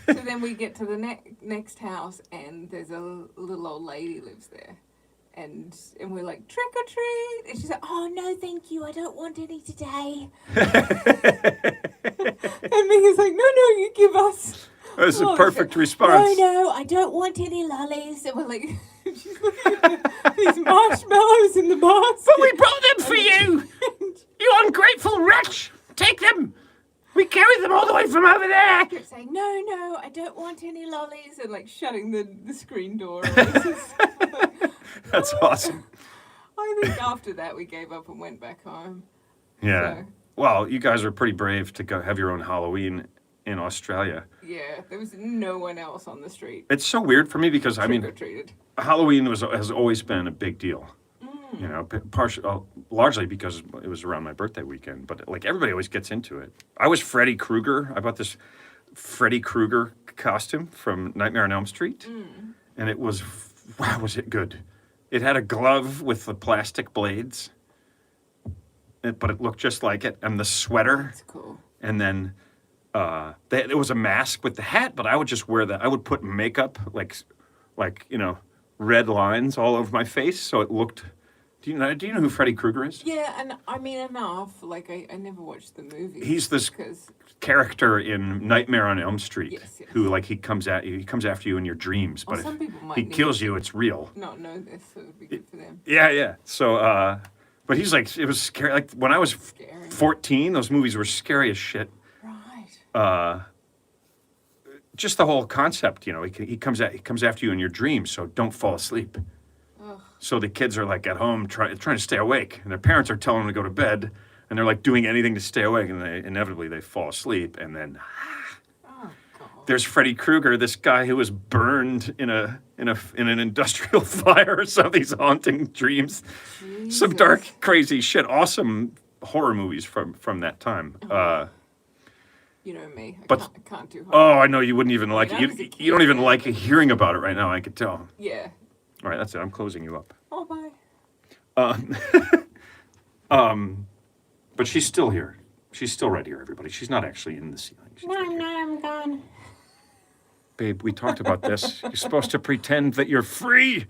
C: So then we get to the next house, and there's a little old lady lives there, and we're like, trick or treat, and she's like, oh no, thank you, I don't want any today. And Megan's like, no, you give us.
B: That's a
C: Oh,
B: perfect
C: she's like,
B: response.
C: No, I don't want any lollies. And we're like, she's looking at these marshmallows in the basket.
D: But we brought them for you! You ungrateful wretch! Take them! We carried them all the way from over there!
C: Kept saying, no, I don't want any lollies, and like shutting the screen door.
B: That's awesome.
C: I think after that we gave up and went back home.
B: Yeah.
C: So,
B: Well, you guys are pretty brave to go have your own Halloween in Australia.
C: yeah, there was no one else on the street.
B: It's so weird for me because I
C: Trick or
B: mean,
C: treated.
B: Halloween has always been a big deal. You know, largely because it was around my birthday weekend. But like everybody always gets into it. I was Freddy Krueger. I bought this Freddy Krueger costume from Nightmare on Elm Street, and it was wow, was it good? It had a glove with the plastic blades, but it looked just like it, and the sweater,
C: That's cool.
B: and then it was a mask with the hat. But I would just wear that. I would put makeup like you know, red lines all over my face, so it looked. Do you know who Freddy Krueger is?
C: Yeah, and I mean enough. Like I never watched the movie.
B: He's this
C: because
B: character in Nightmare on Elm Street
C: Yes.
B: who like he comes after you in your dreams, but
C: some
B: if
C: people might
B: he
C: need
B: kills you, it's real.
C: not know this, so it'd be good for them.
B: Yeah. So but he's like, it was scary. Like when I was
C: Scary.
B: 14, those movies were scary as shit.
C: Right.
B: Just the whole concept, you know, he comes after you in your dreams, so don't fall asleep.
C: Ugh.
B: So the kids are like at home trying to stay awake, and their parents are telling them to go to bed, and they're like doing anything to stay awake, and inevitably they fall asleep, and then
C: Oh God.
B: there's Freddy Krueger, this guy who was burned in an industrial fire or something. These haunting dreams, some dark,
C: Jesus.
B: crazy shit. Awesome horror movies from that time.
C: You know me.
B: but-
C: I can't do
B: Oh,
C: horror.
B: I know you wouldn't even like
C: When I was a
B: it. You don't
C: kid,
B: even
C: yeah.
B: like hearing about it right now. I could tell.
C: Yeah.
B: All right, that's it. I'm closing you up.
C: Oh bye.
B: But she's still here. She's still right here, everybody. She's not actually in the ceiling. She's right here.
C: I'm gone.
B: Babe, we talked about this. You're supposed to pretend that you're free.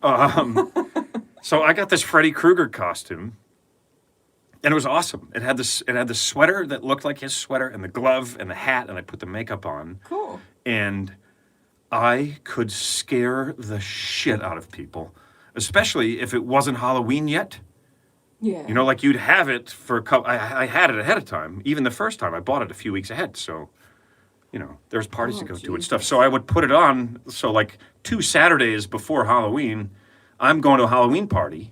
B: So I got this Freddy Krueger costume, and it was awesome. It had the sweater that looked like his sweater, and the glove, and the hat, and I put the makeup on,
C: Cool.
B: and I could scare the shit out of people, especially if it wasn't Halloween yet.
C: Yeah.
B: You know, like you'd have it for a couple. I had it ahead of time. Even the first time, I bought it a few weeks ahead. So, you know, there's parties to
C: Oh,
B: go to and
C: Jesus.
B: stuff. So I would put it on. So like 2 Saturdays before Halloween, I'm going to a Halloween party,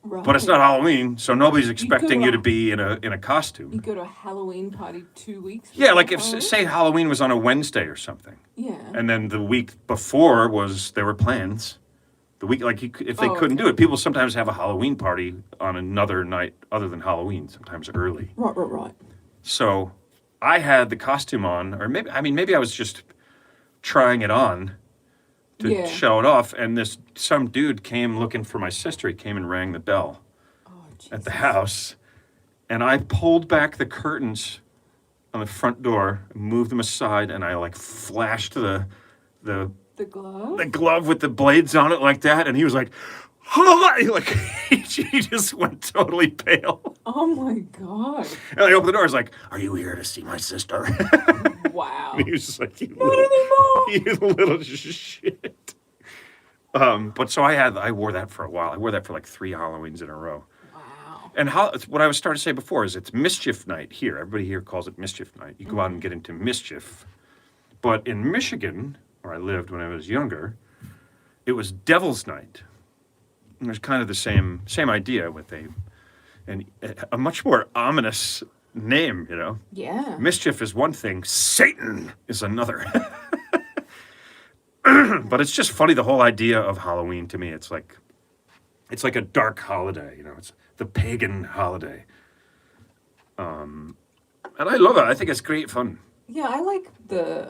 C: Right.
B: but it's not Halloween, so nobody's expecting you to
C: a-
B: be in a
C: You
B: costume.
C: go to a Halloween party 2 weeks.
B: Yeah,
C: before
B: like if
C: Halloween?
B: say Halloween was on a Wednesday or something,
C: Yeah.
B: and then the week before there were plans. The week, like if they
C: Oh,
B: couldn't
C: okay.
B: do it, people sometimes have a Halloween party on another night other than Halloween, sometimes early.
C: Right.
B: So I had the costume on, or maybe I was just trying it on to
C: Yeah.
B: show it off, and some dude came looking for my sister. He came and rang the bell
C: Oh,
B: at the
C: Jesus.
B: house, and I pulled back the curtains on the front door, moved them aside, and I like flashed the
C: The glove?
B: the glove with the blades on it like that, and he was like, "Oh!" Like he just went totally pale.
C: Oh my God.
B: And I opened the door. I was like, "Are you here to see my sister?"
C: Wow.
B: He was just like, "You
C: Not
B: little,
C: anymore.
B: you little shit." But so I wore that for a while. I wore that for like 3 Halloweens in a row.
C: Wow.
B: And what I was starting to say before is it's mischief night here. Everybody here calls it mischief night. You go out and get into mischief. But in Michigan, where I lived when I was younger, it was Devil's Night. And there's kind of the same idea with a much more ominous name, you know.
C: Yeah.
B: Mischief is one thing, Satan is another. But it's just funny, the whole idea of Halloween to me. It's like a dark holiday, you know. It's the pagan holiday. And I love it. I think it's great fun.
C: Yeah, I like the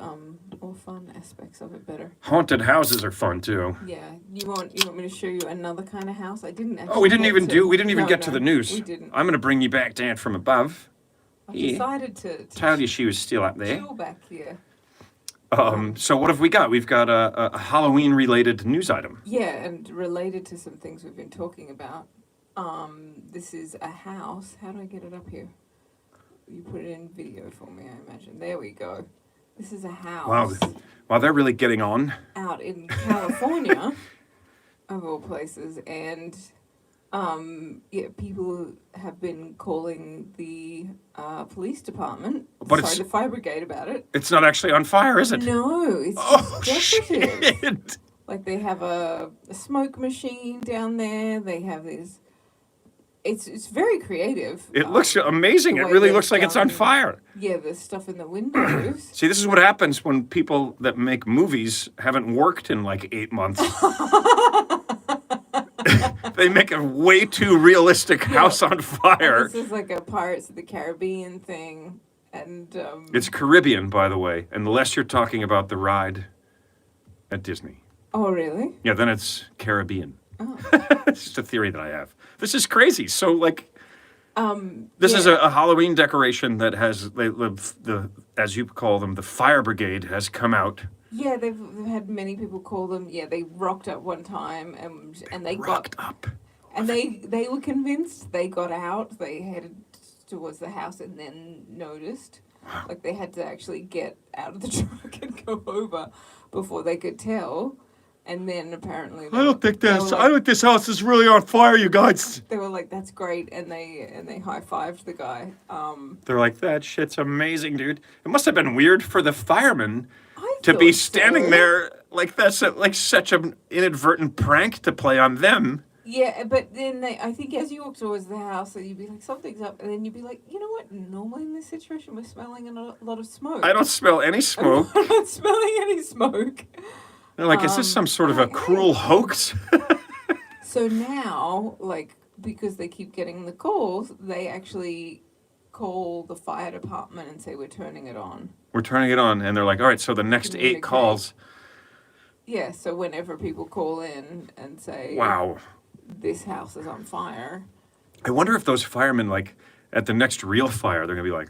C: more fun aspects of it better.
B: Haunted houses are fun too.
C: Yeah. You want me to show you another kind of house? I didn't actually
B: Oh, we didn't
C: get
B: even
C: to-
B: get to
C: No,
B: the news.
C: We didn't.
B: I'm going to bring you back down from above.
C: I
B: yeah.
C: decided to
B: Tell you she was still up there.
C: chill back here.
B: So what have we got? We've got a Halloween-related news item.
C: Yeah, and related to some things we've been talking about. This is a house. How do I get it up here? You put it in video for me, I imagine. There we go. This is a house
B: Wow, they're really getting on.
C: out in California, of all places, and yeah, people have been calling the police department,
B: But
C: the fire brigade about it.
B: It's not actually on fire, is it?
C: No, it's
B: Oh,
C: just decorative.
B: shit.
C: Like they have a smoke machine down there. They have these. It's very creative.
B: It looks amazing.
C: the
B: It
C: way
B: really
C: they've
B: looks like it's on
C: done-
B: fire.
C: Yeah, there's stuff in the windows.
B: See, this is what happens when people that make movies haven't worked in like 8 months. They make a way too realistic house on fire.
C: This is like a Pirates of the Caribbean thing, and
B: It's Caribbean, by the way, unless you're talking about the ride at Disney.
C: oh really?
B: Yeah, then it's Caribbean.
C: Oh.
B: It's just a theory that I have. This is crazy. So, like, this
C: yeah.
B: is a Halloween decoration that has the as you call them, the fire brigade has come out.
C: Yeah, they've had many people call them. Yeah, they rocked up one time, and they
B: Rocked
C: got
B: up.
C: and they were convinced. They got out. They headed towards the house, and then noticed. Like they had to actually get out of the truck and go over before they could tell. And then apparently
B: I don't think
C: they were
B: this.
C: like-
B: I think this house is really on fire, you guys.
C: they were like, "That's great," and they high fived the guy.
B: They're like, that shit's amazing, dude. It must have been weird for the firemen
C: I
B: to be
C: thought
B: standing
C: so.
B: there like that's like such an inadvertent prank to play on them.
C: Yeah, but then I think as you walk towards the house, you'd be like, something's up, and then you'd be like, you know what? Normally in this situation, we're smelling a lot of smoke.
B: I don't smell any smoke.
C: I'm not smelling any smoke.
B: They're like, is this some sort of a cruel hoax?
C: So now, like, because they keep getting the calls, they actually call the fire department and say, we're turning it on.
B: We're turning it on, and they're like, all right, so the next 8
C: Communicate.
B: calls.
C: Yeah, so whenever people call in and say,
B: Wow.
C: this house is on fire,
B: I wonder if those firemen, like, at the next real fire, they're gonna be like,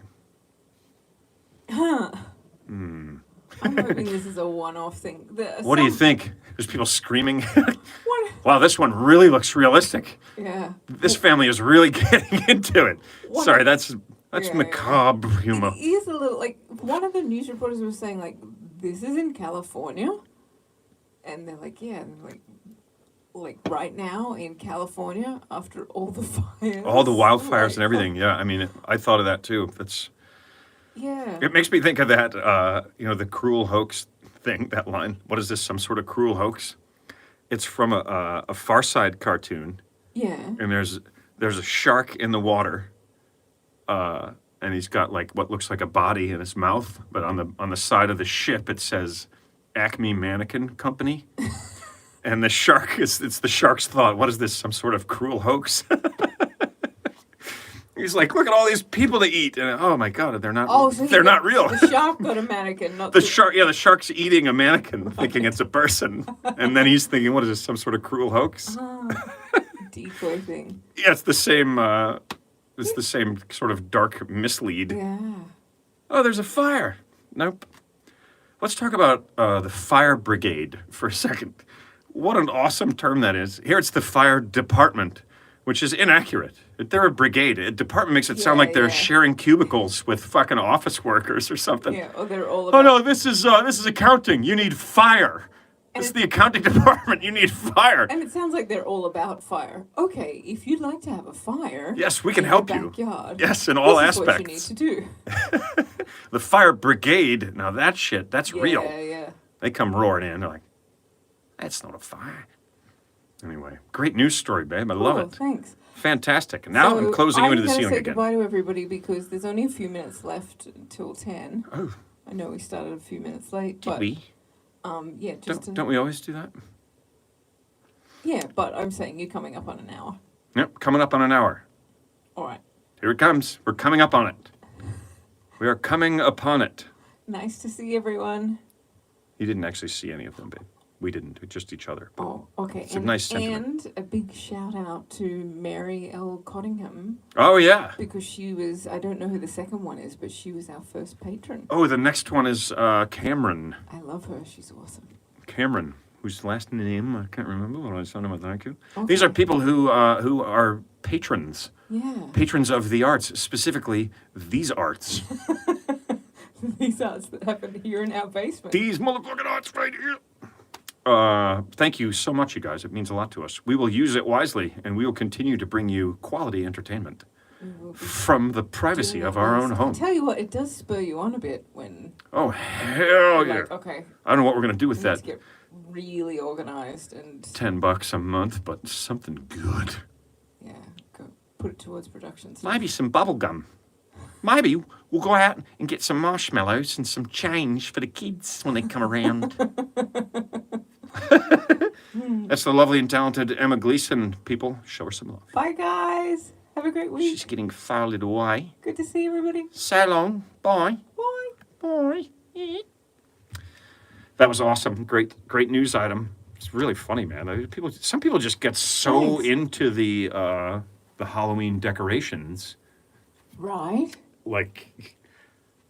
C: I'm hoping this is a one-off thing.
B: what do you think? There's people screaming.
C: What?
B: Wow, this one really looks realistic.
C: Yeah.
B: This family is really getting into it.
C: What?
B: Sorry, that's
C: Yeah.
B: macabre humor.
C: It is a little, like, one of the news reporters was saying, like, this is in California. And they're like, yeah. And they're like right now in California, after all the fires.
B: All the wildfires
C: like,
B: and everything. Yeah, I mean, I thought of that too.
C: Yeah.
B: It makes me think of that, the cruel hoax thing, that line. What is this, some sort of cruel hoax? It's from a Far Side cartoon,
C: Yeah.
B: and there's a shark in the water, and he's got like what looks like a body in his mouth, but on the side of the ship it says Acme Mannequin Company, and the shark it's the shark's thought. What is this? Some sort of cruel hoax? He's like, look at all these people to eat, and oh my god, they're not.
C: Oh, so
B: they're not real.
C: The shark got a mannequin, not
B: The shark, yeah, the shark's eating a mannequin, thinking it's a person, and then he's thinking, "What is this? Some sort of cruel hoax?"
C: decoy thing.
B: Yeah, it's the same. It's the same sort of dark mislead.
C: Yeah.
B: Oh, there's a fire. Nope. Let's talk about the fire brigade for a second. What an awesome term that is. Here it's the fire department, which is inaccurate. They're a brigade. A department makes it sound
C: Yeah,
B: like they're
C: yeah.
B: sharing cubicles with fucking office workers or something.
C: Yeah. Oh, they're all
B: Oh
C: about.
B: no, this is accounting. You need fire. This is the accounting department. You need fire.
C: And it sounds like they're all about fire. Okay, if you'd like to have a fire.
B: Yes, we can
C: in
B: help
C: your
B: you.
C: backyard,
B: Yes, in all
C: this is
B: aspects.
C: what you need to do.
B: The fire brigade. Now that shit, that's real.
C: Yeah, yeah.
B: They come roaring in. They're like, that's not a fire. Anyway, great news story, babe. I love
C: Oh,
B: it.
C: Thanks.
B: Fantastic. Now
C: So
B: I'm closing you into the
C: I'm
B: ceiling
C: gonna say
B: again.
C: goodbye to everybody because there's only a few minutes left till 10.
B: Oh,
C: I know we started a few minutes late,
B: did
C: but
B: we?
C: yeah, just
B: Don't we always do that?
C: yeah, but I'm saying you're coming up on an hour.
B: Yep, coming up on an hour.
C: All right.
B: Here it comes. We're coming up on it. We are coming upon it.
C: Nice to see everyone.
B: You didn't actually see any of them, babe. We didn't. Just each other. But
C: Oh, okay.
B: It's a nice sentiment.
C: And a big shout out to Mary L. Cottingham
B: Oh yeah.
C: because she was, I don't know who the second one is, but she was our first patron.
B: Oh, the next one is Cameron.
C: I love her. She's awesome.
B: Cameron, whose last name I can't remember, but I sent him a thank you.
C: Okay.
B: These are people who are patrons,
C: Yeah.
B: patrons of the arts, specifically these arts.
C: These arts that happen here in our basement.
B: These motherfucking arts right here. Thank you so much, you guys. It means a lot to us. We will use it wisely, and we will continue to bring you quality entertainment
C: We will be
B: from the privacy
C: doing
B: of our own
C: this.
B: home.
C: I tell you what, it does spur you on a bit when
B: Oh, hell yeah.
C: like, okay,
B: I don't know what we're going to do with
C: let's
B: that
C: get really organized and
B: $10 a month, but something good.
C: yeah, go put it towards production. stuff.
B: Maybe some bubble gum. Maybe we'll go out and get some marshmallows and some change for the kids when they come around. That's the lovely and talented Emma Gleason, people. Show her some love.
C: Bye guys. Have a great week.
B: She's getting fouled away.
C: Good to see everybody.
B: So long. Bye.
C: Bye.
B: Bye. That was awesome. Great news item. It's really funny, man. Some people just get so
C: Thanks.
B: into the Halloween decorations.
C: Right.
B: Like,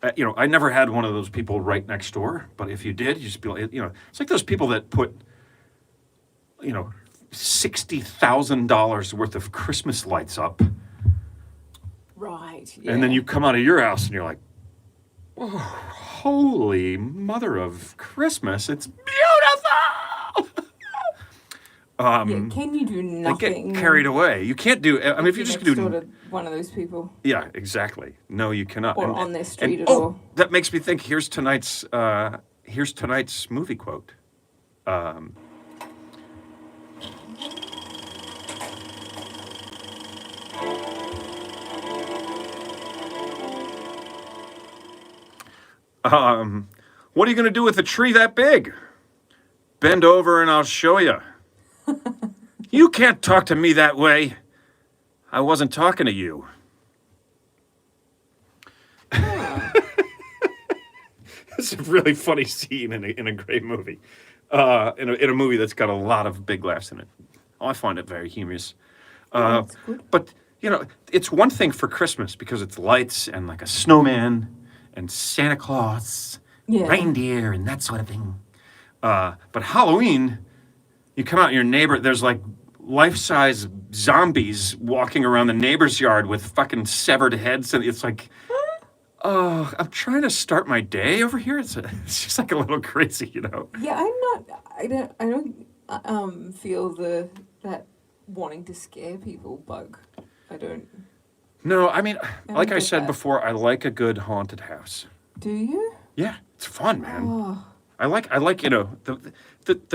B: I never had one of those people right next door, but if you did, you just be like, it's like those people that put, $60,000 worth of Christmas lights up,
C: Right.
B: and then
C: yeah.
B: you come out of your house and you're like, oh, holy mother of Christmas, it's beautiful!
C: Yeah, can you do
B: They
C: nothing?
B: get carried away. You can't do, I mean, if you just
C: next door
B: do,
C: to one of those people,
B: yeah, exactly. No, you cannot.
C: or on their street at
B: oh,
C: all.
B: that makes me think. Here's tonight's movie quote. What are you going to do with a tree that big? Bend over and I'll show you. You can't talk to me that way. I wasn't talking to you. It's a really funny scene in a great movie. In a movie that's got a lot of big laughs in it. I find it very humorous.
C: That's good.
B: But, it's one thing for Christmas because it's lights and like a snowman and Santa Claus,
C: Yeah.
B: reindeer and that sort of thing. But Halloween, you come out in your neighbor, there's like life-size zombies walking around the neighbor's yard with fucking severed heads. And it's like, oh, I'm trying to start my day over here. It's just like a little crazy,
C: Yeah, I don't feel that wanting to scare people bug. I don't.
B: No, I mean, like I
C: get
B: said
C: that.
B: before, I like a good haunted house.
C: Do you?
B: Yeah, it's fun, man.
C: Oh,
B: I like the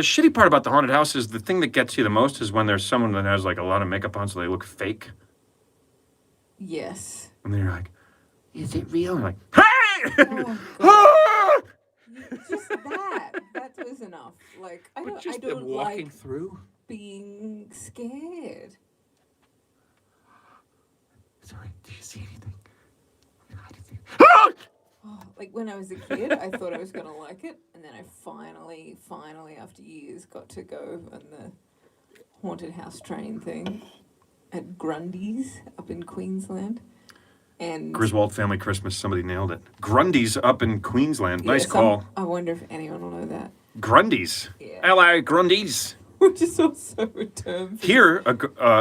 B: shitty part about the haunted house is the thing that gets you the most is when there's someone that has like a lot of makeup on so they look fake.
C: yes.
B: And then you're like, is it real? And I'm like, hey!
C: Oh,
B: Ah!
C: just that was enough. Like I
B: But
C: don't, I
B: just them
C: don't
B: walking
C: like
B: through.
C: being scared.
B: Sorry, do you see anything? Ah!
C: Oh, like when I was a kid, I thought I was gonna like it, and then I finally, after years, got to go on the haunted house train thing at Grundy's up in Queensland, and
B: Griswold Family Christmas, somebody nailed it. Grundy's up in Queensland. Nice
C: some-
B: call.
C: I wonder if anyone will know that,
B: Grundy's.
C: Yeah.
B: L.A. Grundy's.
C: which is also a term for,
B: Here,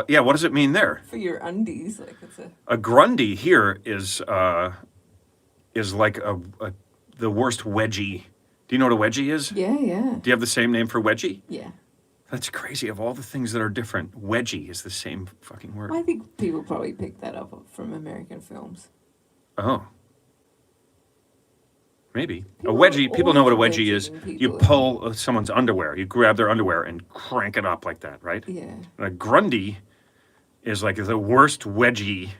B: yeah, what does it mean there?
C: for your undies. Like it's
B: A Grundy here is like the worst wedgie. Do you know what a wedgie is?
C: yeah.
B: Do you have the same name for wedgie?
C: Yeah.
B: That's crazy. Of all the things that are different, wedgie is the same fucking word.
C: I think people probably picked that up from American films.
B: Oh. Maybe.
C: People
B: A wedgie,
C: are
B: people know what a
C: always
B: wedgie is.
C: wedging
B: You
C: people.
B: pull someone's underwear, you grab their underwear and crank it up like that, right?
C: Yeah.
B: And a Grundy is like the worst wedgie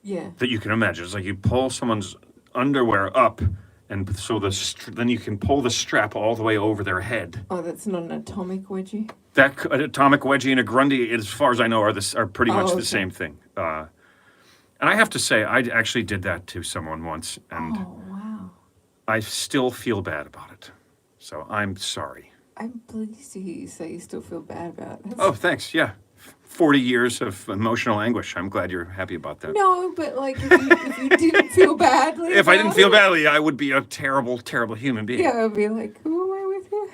C: Yeah.
B: that you can imagine. It's like you pull someone's underwear up, and so then you can pull the strap all the way over their head.
C: Oh, that's not an atomic wedgie.
B: That an atomic wedgie and a Grundy, as far as I know, are pretty much
C: Oh,
B: the
C: okay.
B: same thing. And I have to say, I actually did that to someone once, and
C: Oh wow.
B: I still feel bad about it. So I'm sorry.
C: I'm pleased to hear you say you still feel bad about it.
B: Oh, thanks. Yeah. 40 years of emotional anguish. I'm glad you're happy about that.
C: No, but like if you didn't feel badly.
B: If I didn't
C: about
B: feel
C: it,
B: badly, I would be a terrible, terrible human being.
C: Yeah, I'd be like, who am I with here?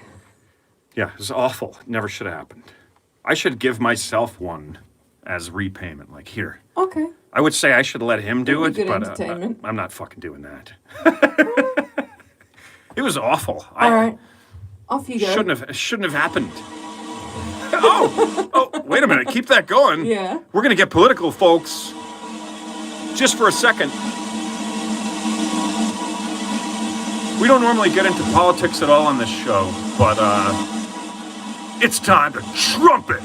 B: Yeah, it's awful. It never should have happened. I should give myself one as repayment. Like, here.
C: Okay.
B: I would say I should let him do
C: That'd be
B: it,
C: good
B: but
C: entertainment.
B: I'm not fucking doing that. It was awful.
C: All right. Off you go.
B: Shouldn't have happened. Oh, wait a minute. Keep that going.
C: Yeah.
B: We're going to get political, folks. Just for a second. We don't normally get into politics at all on this show, but it's time to trumpet.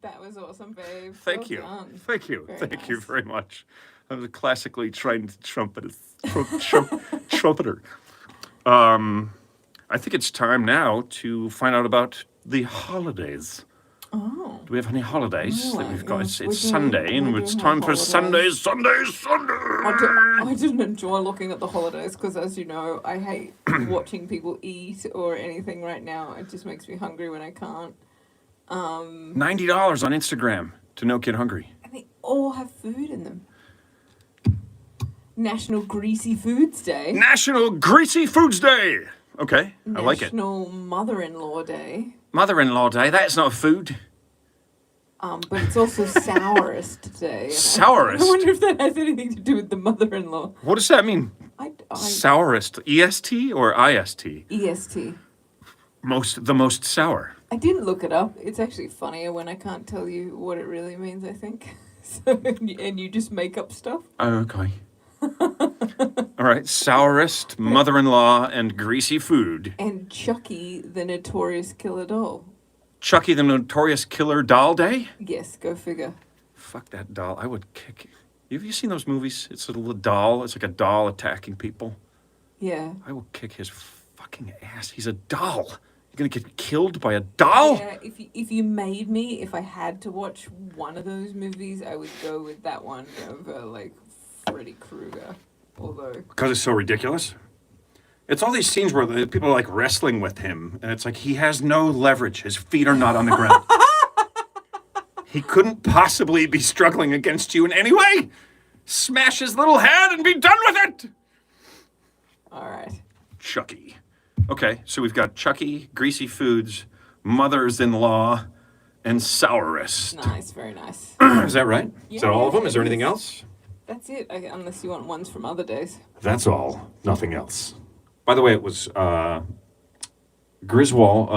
C: That was awesome, babe.
B: Thank
C: Well
B: you.
C: done.
B: Thank you.
C: Very
B: Thank you
C: nice.
B: very much. I'm a classically trained trumpeter. I think it's time now to find out about the holidays.
C: Oh.
B: Do we have any holidays that we've got?
C: yes,
B: It's
C: we do.
B: Sunday, and
C: We
B: it's
C: do have
B: time for
C: holidays.
B: Sunday.
C: I didn't enjoy looking at the holidays because, as you know, I hate watching people eat or anything right now. It just makes me hungry when I can't.
B: $90 on Instagram to No Kid Hungry.
C: And they all have food in them. National Greasy Foods Day.
B: National Greasy Foods Day. Okay, I like it.
C: National Mother-in-Law Day.
B: Mother-in-law day. That's not food.
C: But it's also Sourest Day. and
B: Sourest?
C: I wonder if that has anything to do with the mother-in-law.
B: What does that mean?
C: I
B: Sourest. EST or IST?
C: EST.
B: The most sour.
C: I didn't look it up. It's actually funnier when I can't tell you what it really means, I think. So, and you just make up stuff.
B: Okay. All right. Sourest, mother-in-law, and greasy food.
C: And Chucky, the notorious killer doll.
B: Chucky the Notorious Killer Doll Day?
C: Yes, go figure.
B: Fuck that doll. I would kick. Have you seen those movies? It's a little doll. It's like a doll attacking people.
C: Yeah.
B: I will kick his fucking ass. He's a doll. You're gonna get killed by a doll?
C: Yeah, if you made me, if I had to watch one of those movies, I would go with that one over, like, Freddy Krueger. Although...
B: Because it's so ridiculous. It's all these scenes where the people are like wrestling with him, and it's like he has no leverage. His feet are not on the ground. He couldn't possibly be struggling against you in any way. Smash his little head and be done with it.
C: All right.
B: Chucky. Okay, so we've got Chucky, Greasy Foods, Mothers-in-Law, and Sourest.
C: Nice, very nice.
B: Is that right? Is that all of them? Is there anything else?
C: That's it, unless you want ones from other days.
B: That's all. Nothing else. By the way, it was Griswold,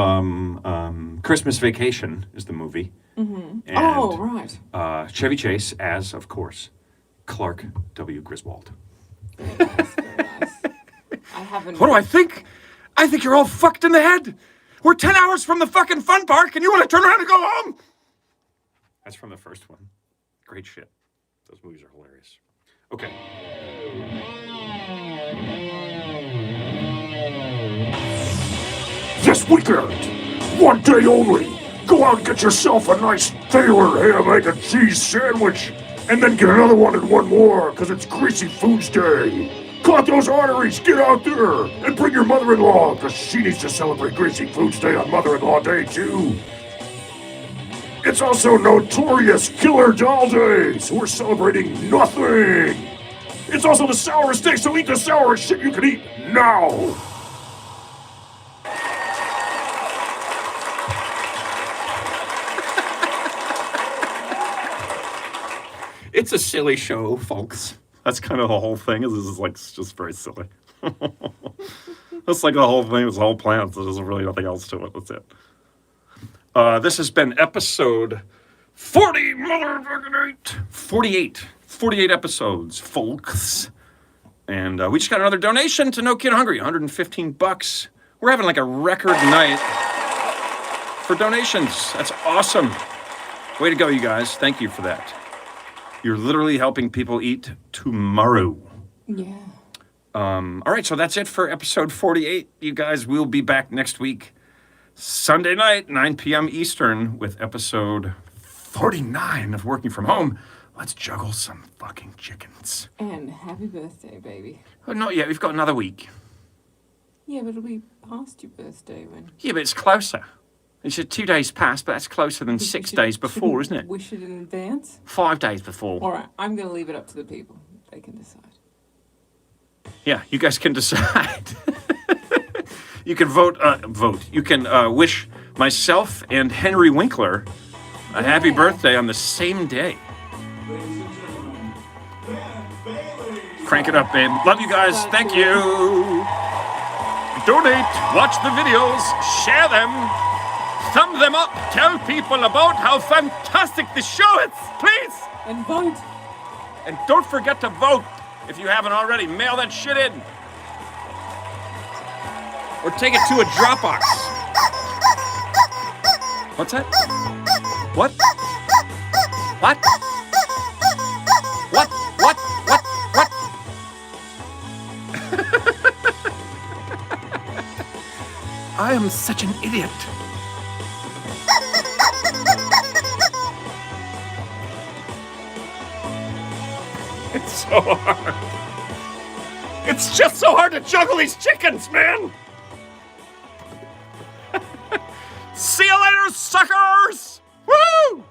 B: Christmas Vacation is the movie. Mm-hmm. And,
C: Oh, right.
B: Chevy Chase as, of course, Clark W. Griswold.
C: Very nice, very nice. I haven't...
B: What do I think? I think you're all fucked in the head. We're 10 hours from the fucking fun park and you want to turn around and go home? That's from the first one. Great shit. Those movies are hilarious. Okay.
A: This weekend, one day only, go out and get yourself a nice Thaler ham, egg, and cheese sandwich, and then get another one and one more, because it's Greasy Foods Day. Clot those arteries, get out there, and bring your mother-in-law, because she needs to celebrate Greasy Foods Day on Mother-in-Law Day, too. It's also Notorious Killer Doll Day, so we're celebrating nothing. It's also the sourest day, so eat the sourest shit you can eat now.
B: It's a silly show, folks. That's kind of the whole thing. Is this is like it's just very silly. That's like the whole thing. It's the whole plan. So there's really nothing else to it. That's it. This has been episode 40, motherfucking 8. 48. 48 episodes, folks. And we just got another donation to No Kid Hungry, $115. We're having like a record night for donations. That's awesome. Way to go, you guys. Thank you for that. You're literally helping people eat tomorrow.
C: Yeah.
B: All right, so that's it for episode 48. You guys will be back next week, Sunday night, 9 p.m. Eastern, with episode 49 of Working From Home. Let's juggle some fucking chickens.
C: And happy birthday, baby.
B: Oh, not yet. We've got another week.
C: Yeah, but it'll be past your birthday when.
B: Yeah, but it's closer. It's 2 days past, but that's closer than 6 days before, isn't it?
C: Wish it in advance.
B: 5 days before.
C: All right, I'm going to leave it up to the people. They can decide.
B: Yeah, you guys can decide. You can vote. You can wish myself and Henry Winkler a happy birthday on the same day. Crank it up, babe. Love you guys. Thank you. Donate. Watch the videos. Share them. Thumb them up. Tell people about how fantastic this show is. Please.
C: And vote.
B: And don't forget to vote. If you haven't already, mail that shit in. Or take it to a Dropbox. What's that? What? What? What? What? What? I am such an idiot. It's so hard. It's just so hard to juggle these chickens, man. See you later, suckers! Woo!